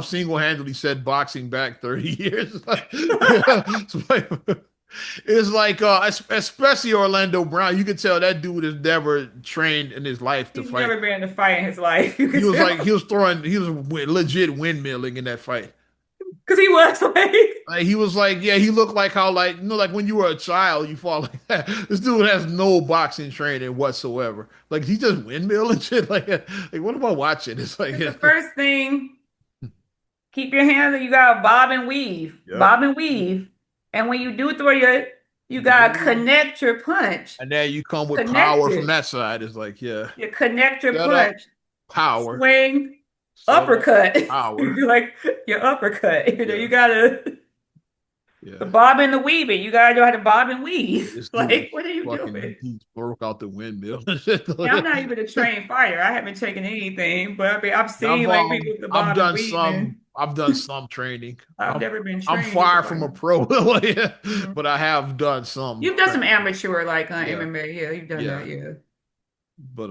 single-handedly said boxing back 30 years. It's like especially Orlando Brown. You could tell that dude has never trained in his life to he's fight. never been in a fight in his life. You He could was like tell. he was legit windmilling in that fight. Because he was like, Like he was like, yeah, he looked like how like like when you were a child, you fall like that. This dude has no boxing training whatsoever. Like he just windmill and shit. Like what am I watching? It's like it's the first thing. Keep your hands, you gotta bob and weave. yep. Bob and weave. And when you do throw you gotta connect your punch. And then you come with Connect power from it. that side. It's like, yeah, You connect your set up, punch. power, Swing, set up, uppercut. power. You like your uppercut. Yeah, You gotta the yeah. bob and the weaving. You gotta know how to bob and weave. This dude Like, is what are you fucking, doing? he broke out the windmill and shit. Yeah, I'm not even a trained fighter. I haven't taken anything, but I mean, I've I've seen like people with the bob and weaving. I've done some training. I've never been I'm trained far from before. a pro, Mhm. but I have done some You've done some training. amateur like Yeah, MMA. Yeah, you've done yeah. that. Yeah. But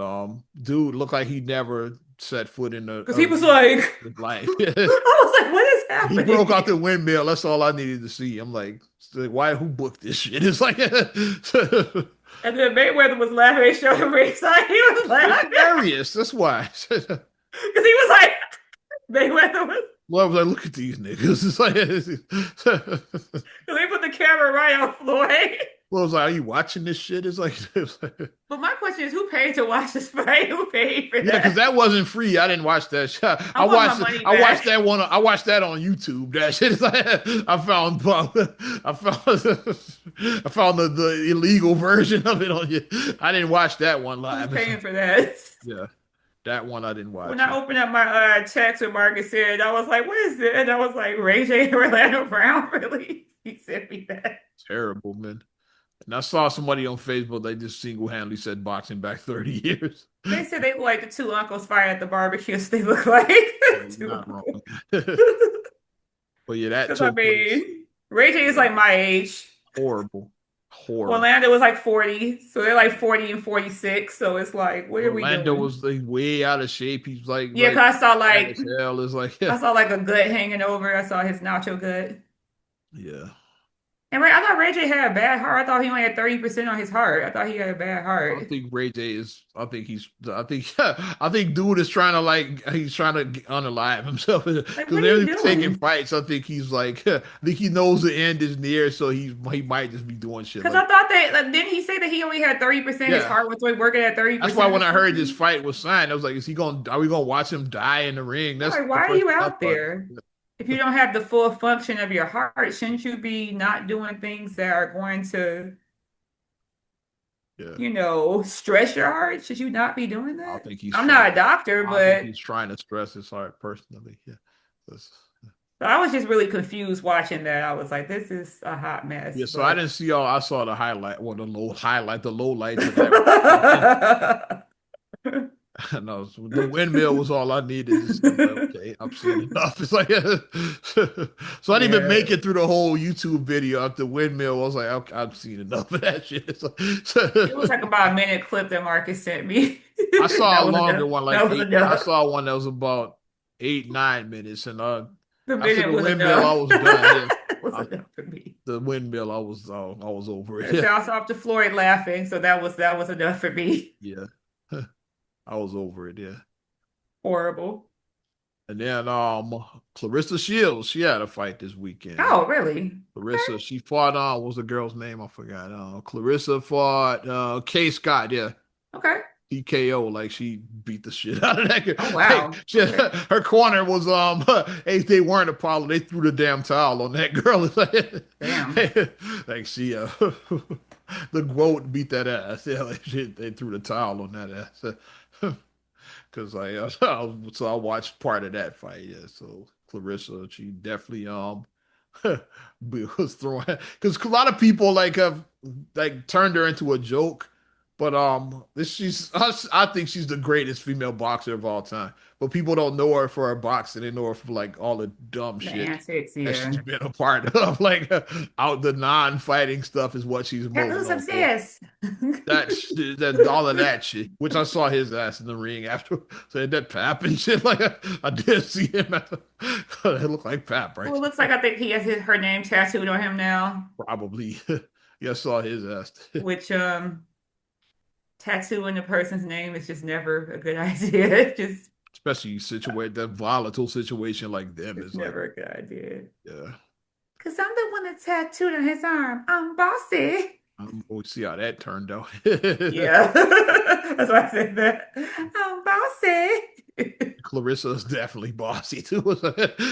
dude looked like he never set foot in Because a he was like, his life. I was like, what is He broke happening? out the windmill. That's all I needed to see. I'm like, why? Who booked this shit? It's like, it's And then Mayweather was laughing. They showed him ringside. He was laughing hilarious. That's why. because he was like, Mayweather was. Well, I was like, look at these niggas. It's like, Because they put the camera right on Floyd. well, I was like, are you watching this shit? It's like But my question is, who paid to watch this fight? Who paid for yeah, because that? that wasn't free. I didn't watch that shit. I want my money I watched back. that one. I watched that on YouTube. That shit is like, I found I found I found the illegal version of it on you. I didn't watch that one Who's live. paying for that? Yeah, that one I didn't When watch. I opened up my text with Marcus said, I was like, what is it? And I was like, Ray J and Orlando Brown, really? He sent me that. Terrible, man. And I saw somebody on Facebook. They just single-handedly said boxing back 30 years. They said they look like the two uncles fighting at the barbecues. They look like Yeah, you're two not wrong. uncles. But yeah, that Because I took place. mean, Ray J is Yeah, like my age. horrible, horrible. Orlando was like 40. So they're like 40 and 46. So it's like, what are we Orlando doing? was like way out of shape. He's Yeah, like because fat as hell. It's like I saw like a gut hanging over. I saw his nacho gut. yeah. And I thought Ray J had a bad heart. I thought he only had 30% on his heart. I thought he had a bad I heart. think Ray J is. I think he's. I think. I think dude is trying to he's trying to unalive himself because Like, what are they're you taking doing? fights. I think he's like. I think he knows the end is near, so he might just be doing shit Because like. I thought that, like, didn't he say that he only had 30%? His Yeah, heart was like working at that's why 30% or when I heard this something? fight was signed, I was like, is he going? Are we going to watch him die in the ring? I'm That's like, the why are first you thing I out thought. there? If you don't have the full function of your heart, shouldn't you be not doing things that are going to, Yeah. stress your heart? Should you not be doing I that? think he's I'm trying. not a doctor, I think but he's trying to stress his heart personally. Yeah. That's- I was just really confused watching that. I was like, this is a hot mess. yeah. So I But didn't see all. I saw the highlight or the low lights of that. No, so the windmill was all I needed to see. Like, okay, I've seen enough. It's like, so I didn't even make Yeah. it through the whole YouTube video of the windmill. I was like, okay, I've seen enough of that shit. It's like, It was like about a minute clip that Marcus sent me. I saw That a was longer enough. one, like That was eight. I enough. saw one that was about 8, 9 minutes, and The after minute the was windmill, I enough. was done. Yeah, It was I, enough for me. the windmill, I was over it. And so I was off to Floyd laughing, so that was enough for me. Yeah, yeah, I was over it. Yeah. Horrible. And then Clarissa Shields, she had a fight this weekend. Oh, really? Clarissa, she fought what was the girl's name? I forgot. Clarissa fought Kay Scott, yeah. Okay. TKO, like she beat the shit out of that girl. Oh, Like wow. she, Okay. her corner was they weren't a problem. They threw the damn towel on that girl. It's Damn. like she the goat beat that ass. Yeah, like they threw the towel on that ass. Because so I watched part of that fight. Yeah, so Clarissa, she definitely was throwing because a lot of people like have like turned her into a joke, but I think she's the greatest female boxer of all time. But people don't know her for her boxing; they know her for like all the dumb The shit antics, that yeah. she's been a part of. Like out the non-fighting stuff is what she's That most was known for. obsessed. That shit, that all of that shit, which I saw his ass in the ring after saying that Pap and shit. Like I did see him. It looked like Pap, right? Well, it looks like I think he has her name tattooed on him now, Probably. Yeah, I saw his ass. which tattooing a person's name is just never a good idea. Just Especially situate that volatile situation like them it's is like, never a good idea. yeah. Cause I'm the one that tattooed on his arm. I'm bossy. We'll see how that turned out. Yeah. That's why I said that. I'm bossy. Clarissa is definitely bossy too.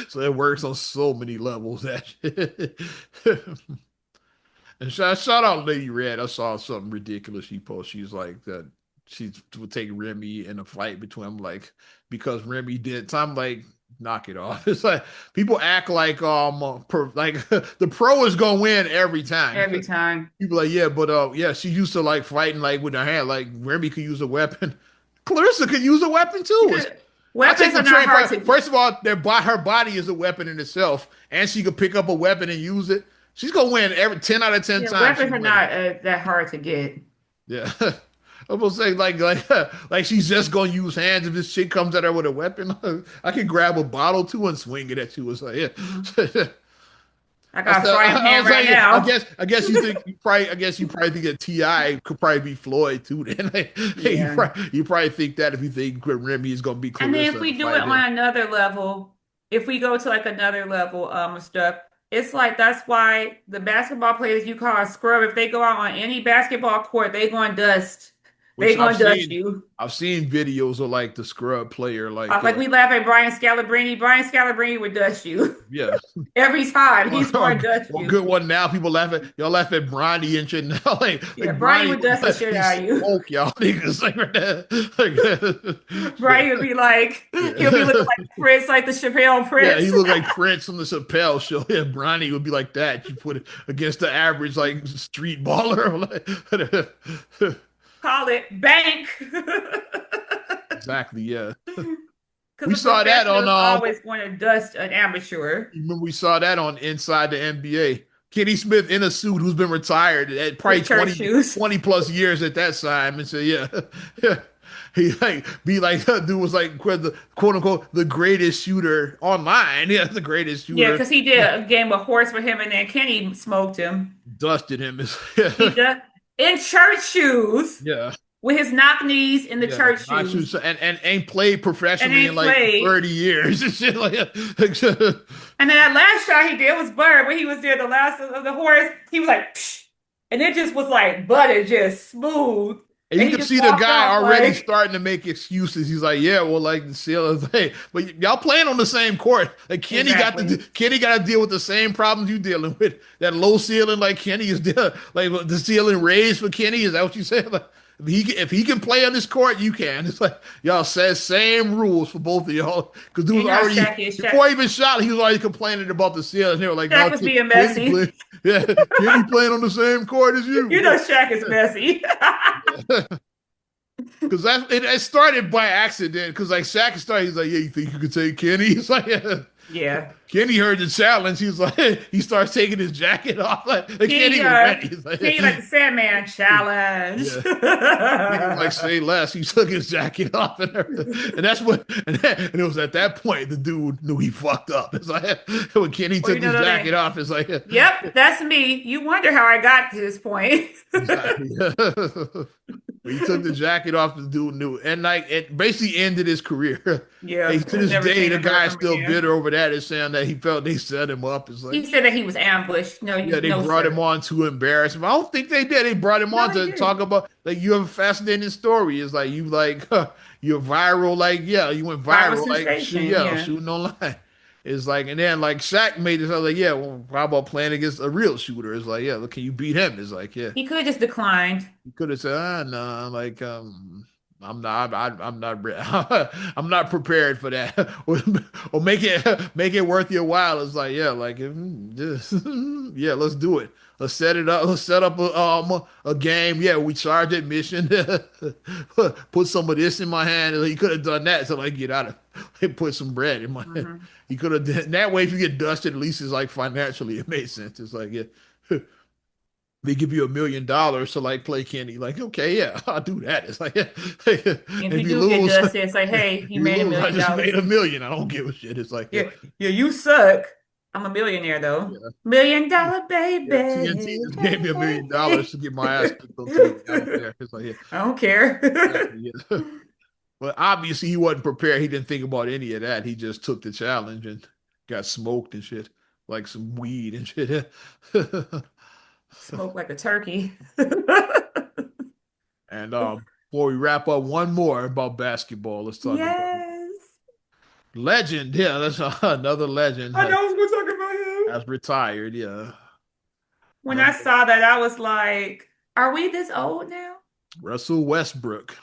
So it works on so many levels. That shit. And shout out Lady Red. I saw something ridiculous she posted. She's like that she would take Remy in a fight between them, like because Remy did. So I'm like, knock it off. It's like people act like like the pro is gonna win every time. Every time. People like, yeah, but yeah, she used to like fighting like with her hand, like Remy could use a weapon. Clarissa could use a weapon too. I take Weapons the are not train. hard to First of all, her body is a weapon in itself, and she could pick up a weapon and use it. She's gonna win every 10 out of 10 yeah, times. weapons She's are winning. not that hard to get. Yeah, I'm gonna say like she's just gonna use hands if this shit comes at her with a weapon. I can grab a bottle too and swing it at you. It's like Mhm. yeah. I got a frying I pan was right like, now. I guess you probably think that Ti could probably be Floyd too. Then like, hey, Yeah. you probably think that if you think Remy is gonna be And then Clarissa if in we the do it fight, yeah. on another level, if we go to like another level of stuff, it's like that's why the basketball players you call a scrub, if they go out on any basketball court, they going to dust. They Which going to dust you. I've seen videos of like the scrub player, Like we laugh at Brian Scalabrine. Brian Scalabrine would dust you yeah, every time. He's going to dust or you. good one now. People y'all laugh at Bronny and shit now, Yeah, like Brian Bronny, would dust the shit he out of you. smoke y'all niggas like, Brian would be like, he'll be looking yeah. like Prince, like the Chappelle Yeah, he Prince. looked like Prince from the Chappelle show. Yeah, Bronny would be like that. You put it against the average like street baller. Call it bank. Exactly. Yeah, we Because a saw that professional on is always going to dust an amateur remember we saw that on Inside the NBA. Kenny Smith in a suit who's been retired at probably with church shoes. 20 plus years at that time and say, yeah, yeah. He like be like dude was like the quote unquote the greatest shooter online. Yeah, the greatest Yeah, shooter. because he did a game of horse with him, and then Kenny smoked him. Dusted him. He did in church shoes Yeah. with his knock knees in the Yeah, church not too, shoes, and ain't played and professionally in ain't like played. 30 years and shit like that. And then that last shot he did was butter. When he was there, the last of the horse, he was like, psh, and it just was like butter, just smooth. And And you he can just see the walked guy off already like, starting to make excuses. He's like, "Yeah, well, like the ceiling, hey, but y'all playing on the same court. Like exactly. Kenny got to deal with the same problems you dealing with. That low ceiling, like Kenny is dealing, like the ceiling raised for Kenny. Is that what you said? Like, if he can play on this court, you can. It's like y'all said same rules for both of y'all. Because dude You was know, already Shaq is Shaq. before he even shot, he was already complaining about the ceiling. They were like, Shaq "No, was being Kenny messy. play, yeah, Kenny playing on the same court as You you." know, Shaq is messy. Because it started by accident. Because like Shaq started, he's like, "Yeah, you think you could take Kenny?" He's like, yeah. Yeah. Kenny heard the challenge. He's like, he starts taking his jacket off. Like Kenny, Kenny was ready. He's like, Kenny like the Sandman challenge. yeah. He didn't like say less. He took his jacket off and everything. And that's what, and it was at that point the dude knew he fucked up. It's like when Kenny Or you took know his the jacket name. off, it's like, Yep, that's me. You wonder how I got to this point. exactly. When he took the jacket off, the dude knew. And like it basically ended his career. Yeah, Like, to this never day, seen the or heard guy's from still again. bitter over that. Is saying that he felt they set him up. It's like, He said that he was ambushed. No, yeah, they no, brought him sir. on to embarrass him. I don't think they did. They brought him on No, he to talk didn't. about like you have a fascinating story. It's like you like you're viral. Like yeah, you went Viral viral. Like shoot, sensation. yeah, Yeah, shooting online. It's like and then like Shaq made this. I was like yeah, well, how about playing against a real shooter? It's like yeah, look, can you beat him? It's like yeah, he could have just declined. you could have said no, like I'm not I'm not prepared for that or make it worth your while. It's like yeah, like just yeah, let's do it. Let's set it up. Let's set up a game. Yeah, we charge admission. Put some of this in my hand. He could have done that so I get out of put some bread in my hand. Hmm. He could have done that way. If you get dusted, at least it's like financially it made sense. It's like yeah. They give you $1 million to like play Kenny. Like, okay, yeah, I'll do that. It's like, If you if you do get lose, dusted, it's like, hey, you you made a lose. I million just dollars. made 1 million. I don't give a shit. It's like, yeah, Yeah, yeah, you suck. I'm a millionaire though. yeah, Million dollar yeah. TNT baby. just gave Hey, me a hey, million hey. dollars to get my ass kicked on TV. I don't care. It's like, yeah, I don't care. exactly. Yeah. But obviously, he wasn't prepared. He didn't think about any of that. He just took the challenge and got smoked and shit, like some weed and shit. Smoke like a turkey. And before we wrap up, one more about basketball. Let's talk about Yes. legend. Yeah, that's another legend I know I was going to talk about him. has retired. Yeah, When I number saw that, I was like, are we this old now? Russell Westbrook,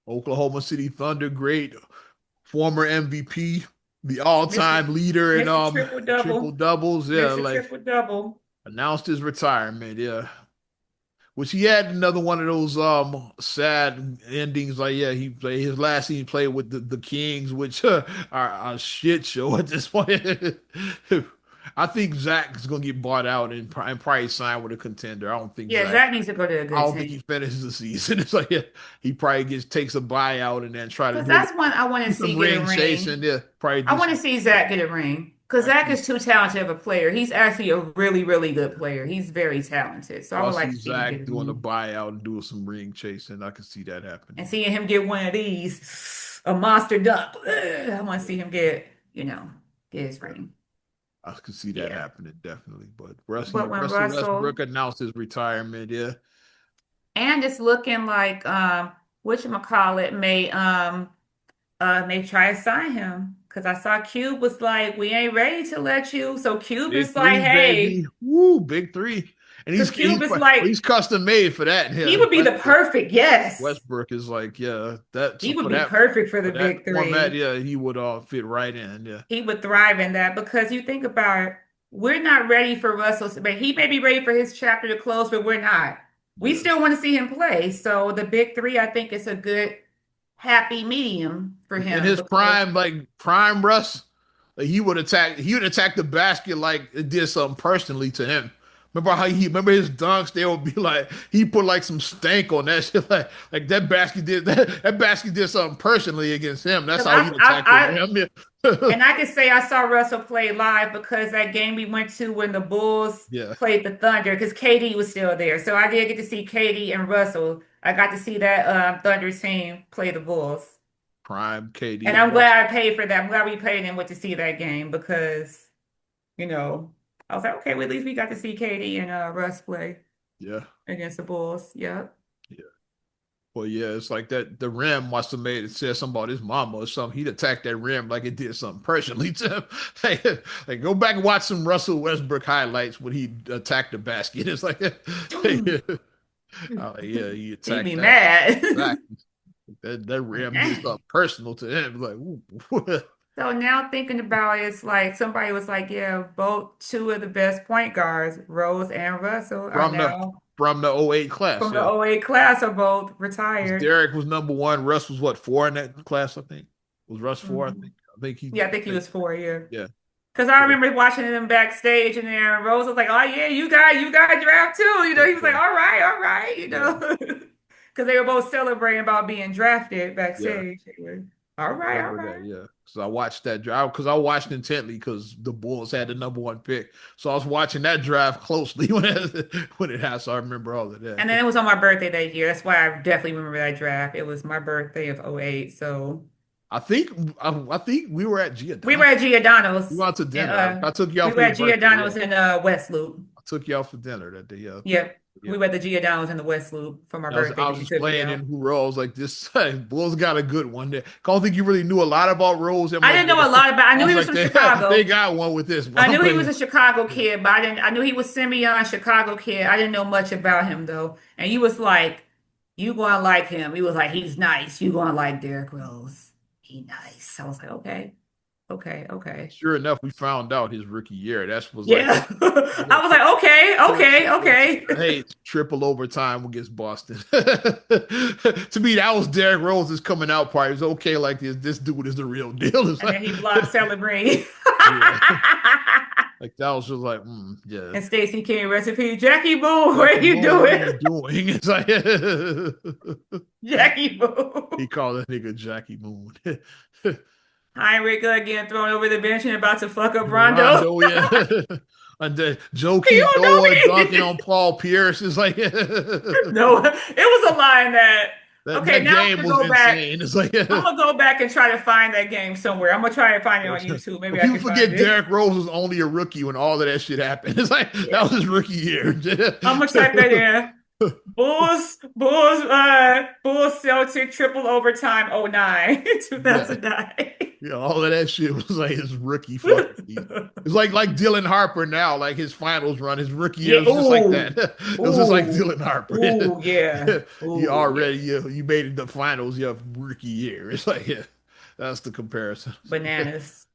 Oklahoma City Thunder great, former MVP, the Mr. all-time leader in Mr. Triple triple Double. doubles. Yeah, Mr. like Triple Double. announced his retirement. Yeah, which he had another one of those sad endings. Like yeah, he played his last season he played with the Kings, which are a shit show at this point. I think Zach is gonna get bought out and probably sign with a contender. I don't think Yeah, Zach. Zach needs to go to a I good don't think he team. finishes the season. It's like yeah, he probably takes a buyout and then try to Because really that's one I want to do see some get a ring chasing. ring. Yeah, probably I do want to some. see Zach get a ring. Because I Zach see. is too talented of a player. He's actually a really, really good player. He's very talented. So I I would like see to see him get Zach a doing a ring. buyout and doing some ring chasing. I can see that And happening. seeing him get one of these, a monster dunk. Ugh, I want to see him get his ring. I could see that Yeah. happening definitely. But But when Russell Westbrook Russell, announced his retirement. Yeah, and it's looking like whatchamacallit may try to sign him. Because I saw Cube was like, we ain't ready to let you. So Cube big is like, three, baby. hey, Woo, big three. And because Cube is like, he's custom made for that. he Yeah, would be the perfect, yes. Westbrook is like yeah that He so would be perfect for the big format. three. Yeah, he would fit right in. Yeah, He would thrive in that because you think about it, we're not ready for Russell. But he may be ready for his chapter to close, but we're not. We yeah. still want to see him play. So the big three, I think, is a good, happy medium for In him his because prime, like prime Russ, like he would attack the basket like it did something personally to him. Remember his dunks? They would be like he put like some stank on that shit. Like that basket did something personally against him. That's because how he attacked the rim. Yeah. and I can say I saw Russell play live because that game we went to when the Bulls Yeah. played the Thunder because KD was still there. So I did get to see KD and Russell. I got to see that Thunder team play the Bulls. Prime KD And and I'm Russ. glad I paid for that. I'm glad we paid and went to see that game because, you know, I was like, okay, well, at least we got to see KD and Russ play Yeah. against the Bulls. Yep. Yeah. Well, yeah, it's like that. The rim must have made it said something about his mama or something. He'd attack that rim like it did something personally to him. Like, go back and watch some Russell Westbrook highlights when he attacked the basket. It's like, yeah, he He'd attacked be that. mad. Exactly. That rim did something personal to him. Like, ooh. So now thinking about it, it's like somebody was like, yeah, both two of the best point guards, Rose and Russell, are from the now. from the '08 class. from the Yeah, '08 class are both 'cause retired. Derek was number one. Russ was what, four in that class? I think was Russ four. I Mhm. think. I think he. Yeah, I I think he think was 4 years. yeah. Because I Yeah. remember watching them backstage, and Aaron Rose was like, "Oh yeah, you got draft too." He was like, Yeah. all right," Yeah. because they were both celebrating about being drafted Yeah. backstage. They were, all I right, all remember that, right. yeah. So I watched that draft because I watched intently because the Bulls had the number one pick. So I was watching that draft closely when it happened. So I remember all of And that. then it was on my birthday that year. That's why I definitely remember that draft. It was my birthday of '08. So I think we were at we were Giordano. at We Giordano's, went to and dinner. I took you we out were for your at birthday. Yeah, Giordano's in West Loop. I took you out for dinner that day. Yeah, Yep. yeah. We were at the Giordano's in the West Loop for my birthday I because was you just took me playing in out. who Rose like this. Bulls got a good one there. I don't think you really knew a lot about Rose. I'm I like, didn't know a lot about. I I knew was he was like, from they Chicago. got one with this I one. knew he was Like, a Chicago yeah. kid, but I knew he was Simeon, Chicago kid. I didn't know much about him though. And you was like, you gonna like him. He was like, he's nice. You gonna like Derrick Rose. He nice. I was like, okay, okay, okay. Sure enough, we found out his rookie year. That was like Yeah. I was like, okay, okay, okay. hey, triple overtime against Boston. To me, that was Derrick Rose's coming out party. It was okay, like this dude is the real deal. It's And like, then he blocked Celebrini. yeah, like that was just like, yeah. And Stacey King recipe. Jackie Boo, what are Jackie you Moon, what are doing? you doing? It's like Jackie Boo. he called that nigga Jackie Moon. Heinrich again thrown over the bench and about to fuck up Rondo. Rondo, yeah. And then You Joakim don't know Noah dunking me. on Paul Pierce is like that, No, it was a line that. Okay, that now I'm game gonna was go back. insane. It's like I'm gonna go back and try to find that game somewhere. I'm gonna try to find it on YouTube. Maybe but I people can find forget it. Derrick Rose was only a rookie when all of that shit happened. It's like that Yeah. was his rookie year. I'm gonna type that in. Bulls Celtic triple overtime '09, Yeah. 2009. Yeah, all of that shit was like his rookie fucking season. It's like Dylan Harper now, like his finals run, his rookie year Yeah. was just like Ooh. that. It was just like Ooh. Dylan Harper. Ooh. Yeah. You Ooh. Yeah. already you made it the finals your rookie year. It's like yeah, that's the comparison. Bananas.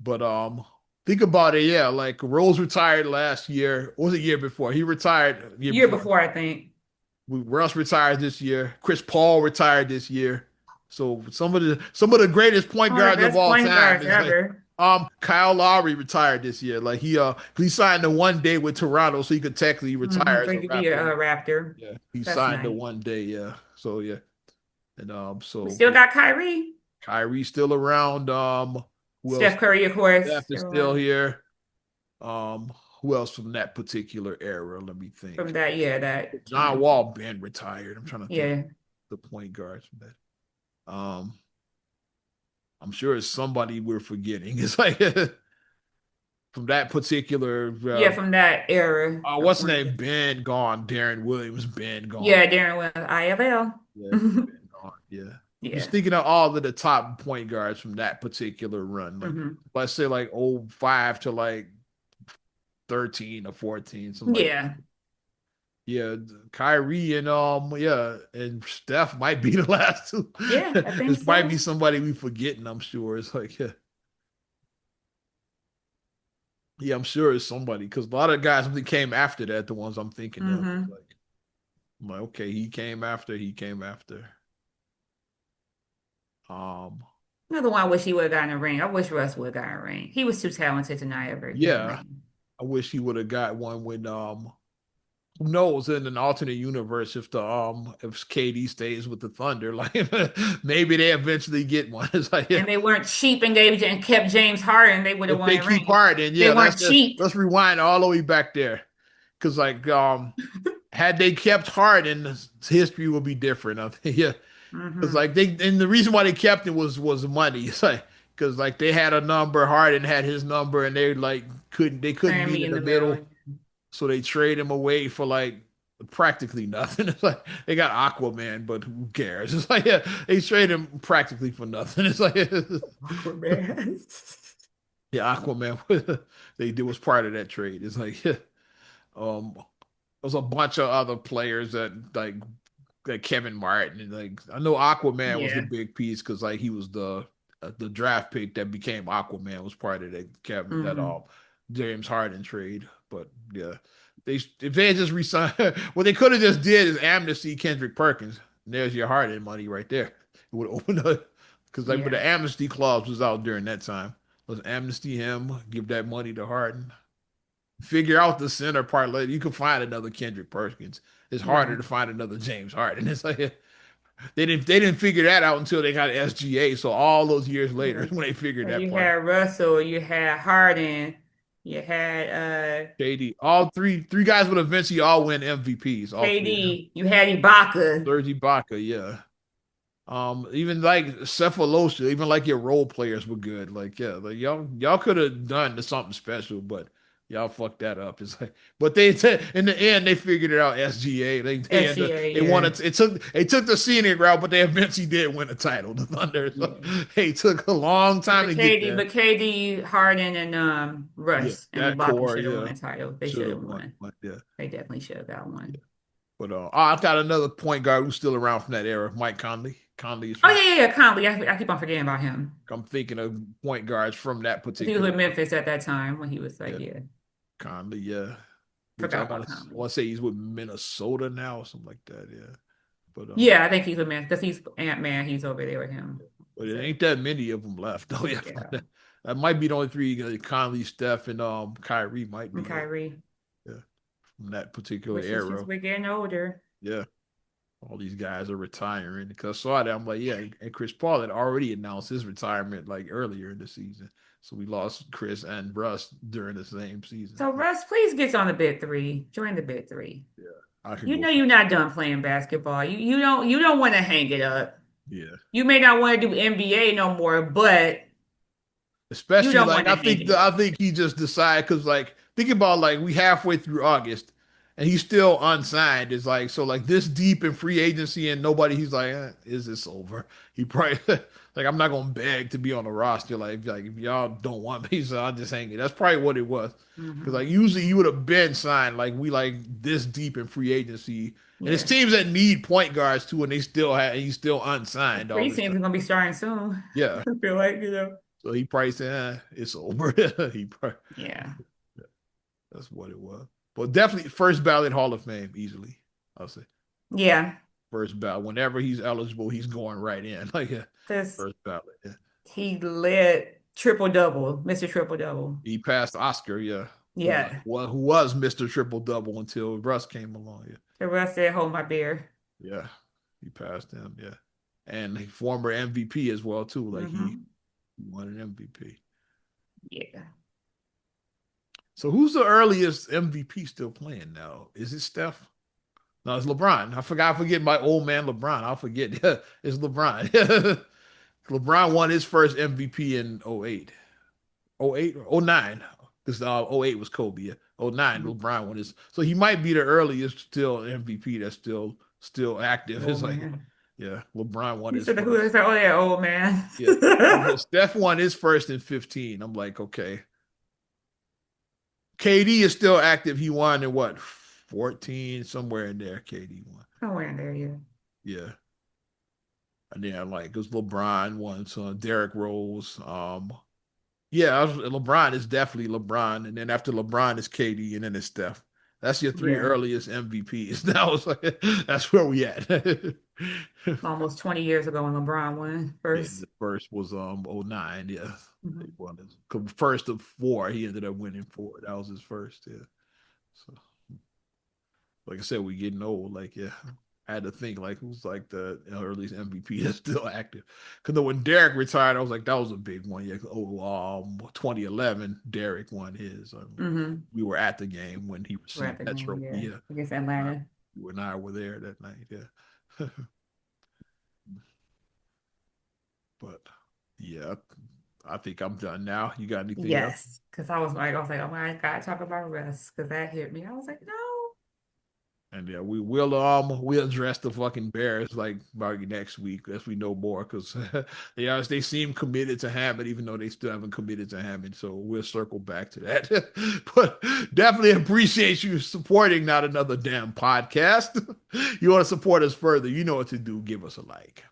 But think about it, yeah. Like Rose retired last year. Or was it year before? He retired year Year before. before, I think. Russ retired this year. Chris Paul retired this year. So some of the greatest point One of the guards of best all point time guards is like ever. Kyle Lowry retired this year. Like he signed the 1 day with Toronto so he could technically retire So as he a could be a Raptor. Raptor. Yeah. He That's signed the nice. 1 day, yeah. So yeah. And We so still got Kyrie. Kyrie's still around. Who else? Steph Curry, of course, Steph is still still around here. Who else from that particular era? Let me from think. that. Yeah, that John time. Wall been retired. I'm trying to think Yeah. the point guards from that. I'm sure it's somebody we're forgetting. It's like from that particular Yeah, from that era of what's the point name? guard. Ben gone. Darren Williams, Ben gone. Yeah, Darren Williams, Yeah, IFL. Ben gone. Yeah. Just Yeah. thinking of all of the top point guards from that particular run. Like Hmm. let's say like 05 to like 13 or 14, something like that. Yeah. Yeah, Kyrie and yeah, and Steph might be the last two. Yeah, I think This might be so. somebody we forgetting, I'm sure. It's like yeah, I'm sure it's somebody because a lot of guys that came after that, the ones I'm thinking of. Hmm. I'm like, okay, he came after. Um, Another one I wish he would have gotten a ring. I wish Russ would have gotten a ring. He was too talented to not ever get a yeah, ring. I wish he would have got one when who knows in an alternate universe if KD stays with the Thunder, like maybe they eventually get one. It's like yeah, And they weren't cheap and gave and kept James Harden, they would have if won they a keep ring. Harden, They yeah, weren't cheap. let's rewind all the way back there. Because like had they kept Harden, history would be different. I think yeah. Because Hmm. like and the reason why they kept it was money. It's like because like they had a number, Harden had his number, and they couldn't And meet me in in the the middle, middle. so they trade him away for like practically nothing. It's like they got Aquaman, but who cares? It's like yeah, they trade him practically for nothing. It's like Aquaman. yeah, Aquaman they did was part of that trade. It's like yeah, there's a bunch of other players that like Kevin Martin and like I know Aquaman was the Yeah. big piece because like he was the draft pick that became Aquaman was part of that Kevin that Hmm. James Harden trade. But yeah, if they had just resigned, what they could have just did is amnesty Kendrick Perkins. And there's your Harden money right there. It would open up because like, but Yeah. the amnesty clause was out during that time. Let's amnesty him, give that money to Harden. Figure out the center part later. You can find another Kendrick Perkins. It's harder Right. to find another James Harden. It's like they didn't figure that out until they got SGA. So all those years later Yeah. is when they figured So that you part out. had Russell, you had Harden, you had KD, all three guys would eventually all win MVPs. All three of them. KD, you had Ibaka. Serge Ibaka, yeah. Even like Cephalosha, even like your role players were good. Like, yeah, like y'all could have done something special, but y'all fucked that up. It's like, but in the end they figured it out. SGA, SGA, they yeah. wanted they took the scenic route, but they eventually did win a title. The Thunder, so Yeah. they took a long time But to get KD, there. but KD, Harden, and Yeah, Russ and that Ibaka core, should have won yeah, a title. They should should have have won. won. But yeah, They definitely should have got yeah. one. But I got another point guard who's still around from that era, Mike Conley. Conley is Oh from. yeah, yeah, yeah. Conley. I keep on forgetting about him. I'm thinking of point guards from that 'Cause he was particular. with Memphis at that time when he was Yeah, like, yeah, Conley, yeah. Which I forgot want about to Conley. want to say he's with Minnesota now or something like that. Yeah, but Yeah, I think he's with Memphis because he's Ant-Man. He's over there with him. but it So ain't that many of them left though. Yeah, yeah, that might be the only three. Conley, Steph, and Kyrie might and be it. Kyrie, Yeah, from that particular which is just era. we're getting older. Yeah, all these guys are retiring because I saw that I'm like, yeah, and Chris Paul had already announced his retirement like earlier in the season. So we lost Chris and Russ during the same season. So Russ, please get on the big three. Join the big three. Yeah, I could You go know for you're not done playing basketball. You don't want to hang it up. yeah. You may not want to do NBA no more, but you Especially don't like want to hang it I up. think he just decided because like think about like we halfway through August and he's still unsigned. It's like so like this deep in free agency and nobody. He's like, is this over? He probably like I'm not gonna beg to be on the roster. Like if y'all don't want me, so I'll just hang it. That's probably what it was. Because Hmm. like usually you would have been signed. Like we like this deep in free agency. And it's Yeah. teams that need point guards too, and they still have and he's still unsigned all this time. Preseason is gonna be starting soon. Yeah. I feel like. So he probably said, it's over. he probably, Yeah. that's what it was. But definitely first ballot Hall of Fame easily. I'll say Yeah. first ballot. Whenever he's eligible, he's going right in. Like yeah, Because first ballot. Yeah. he led triple double, Mr. Triple Double. He passed Oscar. Yeah, Yeah. who was Mr. Triple Double until Russ came along. Yeah, The rest said, hold my beer. yeah, he passed him. Yeah, and he former MVP as well too. Like he Hmm. won an MVP. Yeah. So who's the earliest MVP still playing now? Is it Steph? No, it's LeBron. I forget my old man LeBron. I'll forget. It's LeBron. LeBron won his first MVP in '08. '08 or '09. Because '08 was Kobe. Yeah. '09, Mhm. LeBron won his. So he might be the earliest still MVP that's still active. Oh It's like, man. yeah, LeBron won You his said who first. is that? Oh yeah, old man. Yeah. Steph won his first in 15. I'm like, okay. KD is still active. He won in what, 14, somewhere in there. KD won. Somewhere in there, yeah. Yeah. And then like it was LeBron won, so Derrick Rose. Yeah, LeBron is definitely LeBron, and then after LeBron is KD, and then it's Steph. That's your three Yeah. earliest MVPs. Now it's like that's where we at. Almost 20 years ago when LeBron won Yeah, first. the first was '09. Yeah, he Mhm. won his first of four. He ended up winning four. That was his first. Yeah. So like I said, we getting old. Like yeah, I had to think like who's like the earliest MVP that's still active. Because when Derek retired, I was like that was a big one. Yeah. 2011, Derek won his. Hmm. We were at the game when he We're at received the that game, trophy. yeah. Yeah, Against uh, Atlanta. you and I were there that night. Yeah. But yeah, I think I'm done now. You got anything else? Yes. Because I was like, oh my God, talk about rest. Because that hit me. I was like, no. And yeah, we'll address the fucking Bears like about next week as we know more because they seem committed to Hammond even though they still haven't committed to Hammond. So we'll circle back to that. But definitely appreciate you supporting Not Another Damn Podcast. You want to support us further, you know what to do. Give us a like.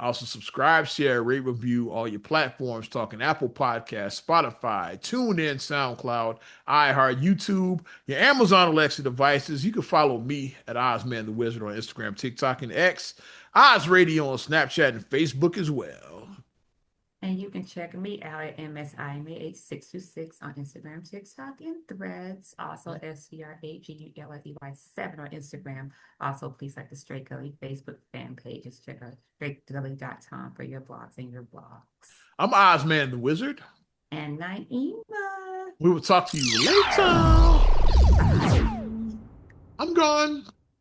Also, subscribe, share, rate, review all your platforms, talking Apple Podcasts, Spotify, TuneIn, SoundCloud, iHeart, YouTube, your Amazon Alexa devices. You can follow me at Ozman the Wizard on Instagram, TikTok, and X, Oz Radio on Snapchat and Facebook as well. And you can check me out at MSIMA8626 on Instagram, TikTok, and Threads. Also, SCRAGULLEY7 on Instagram. Also, please like the Straight Gully Facebook fan page. Just check out straightgully.com for your blogs and your blogs. I'm Ozman the Wizard. And Naima. We will talk to you later. Bye. I'm gone.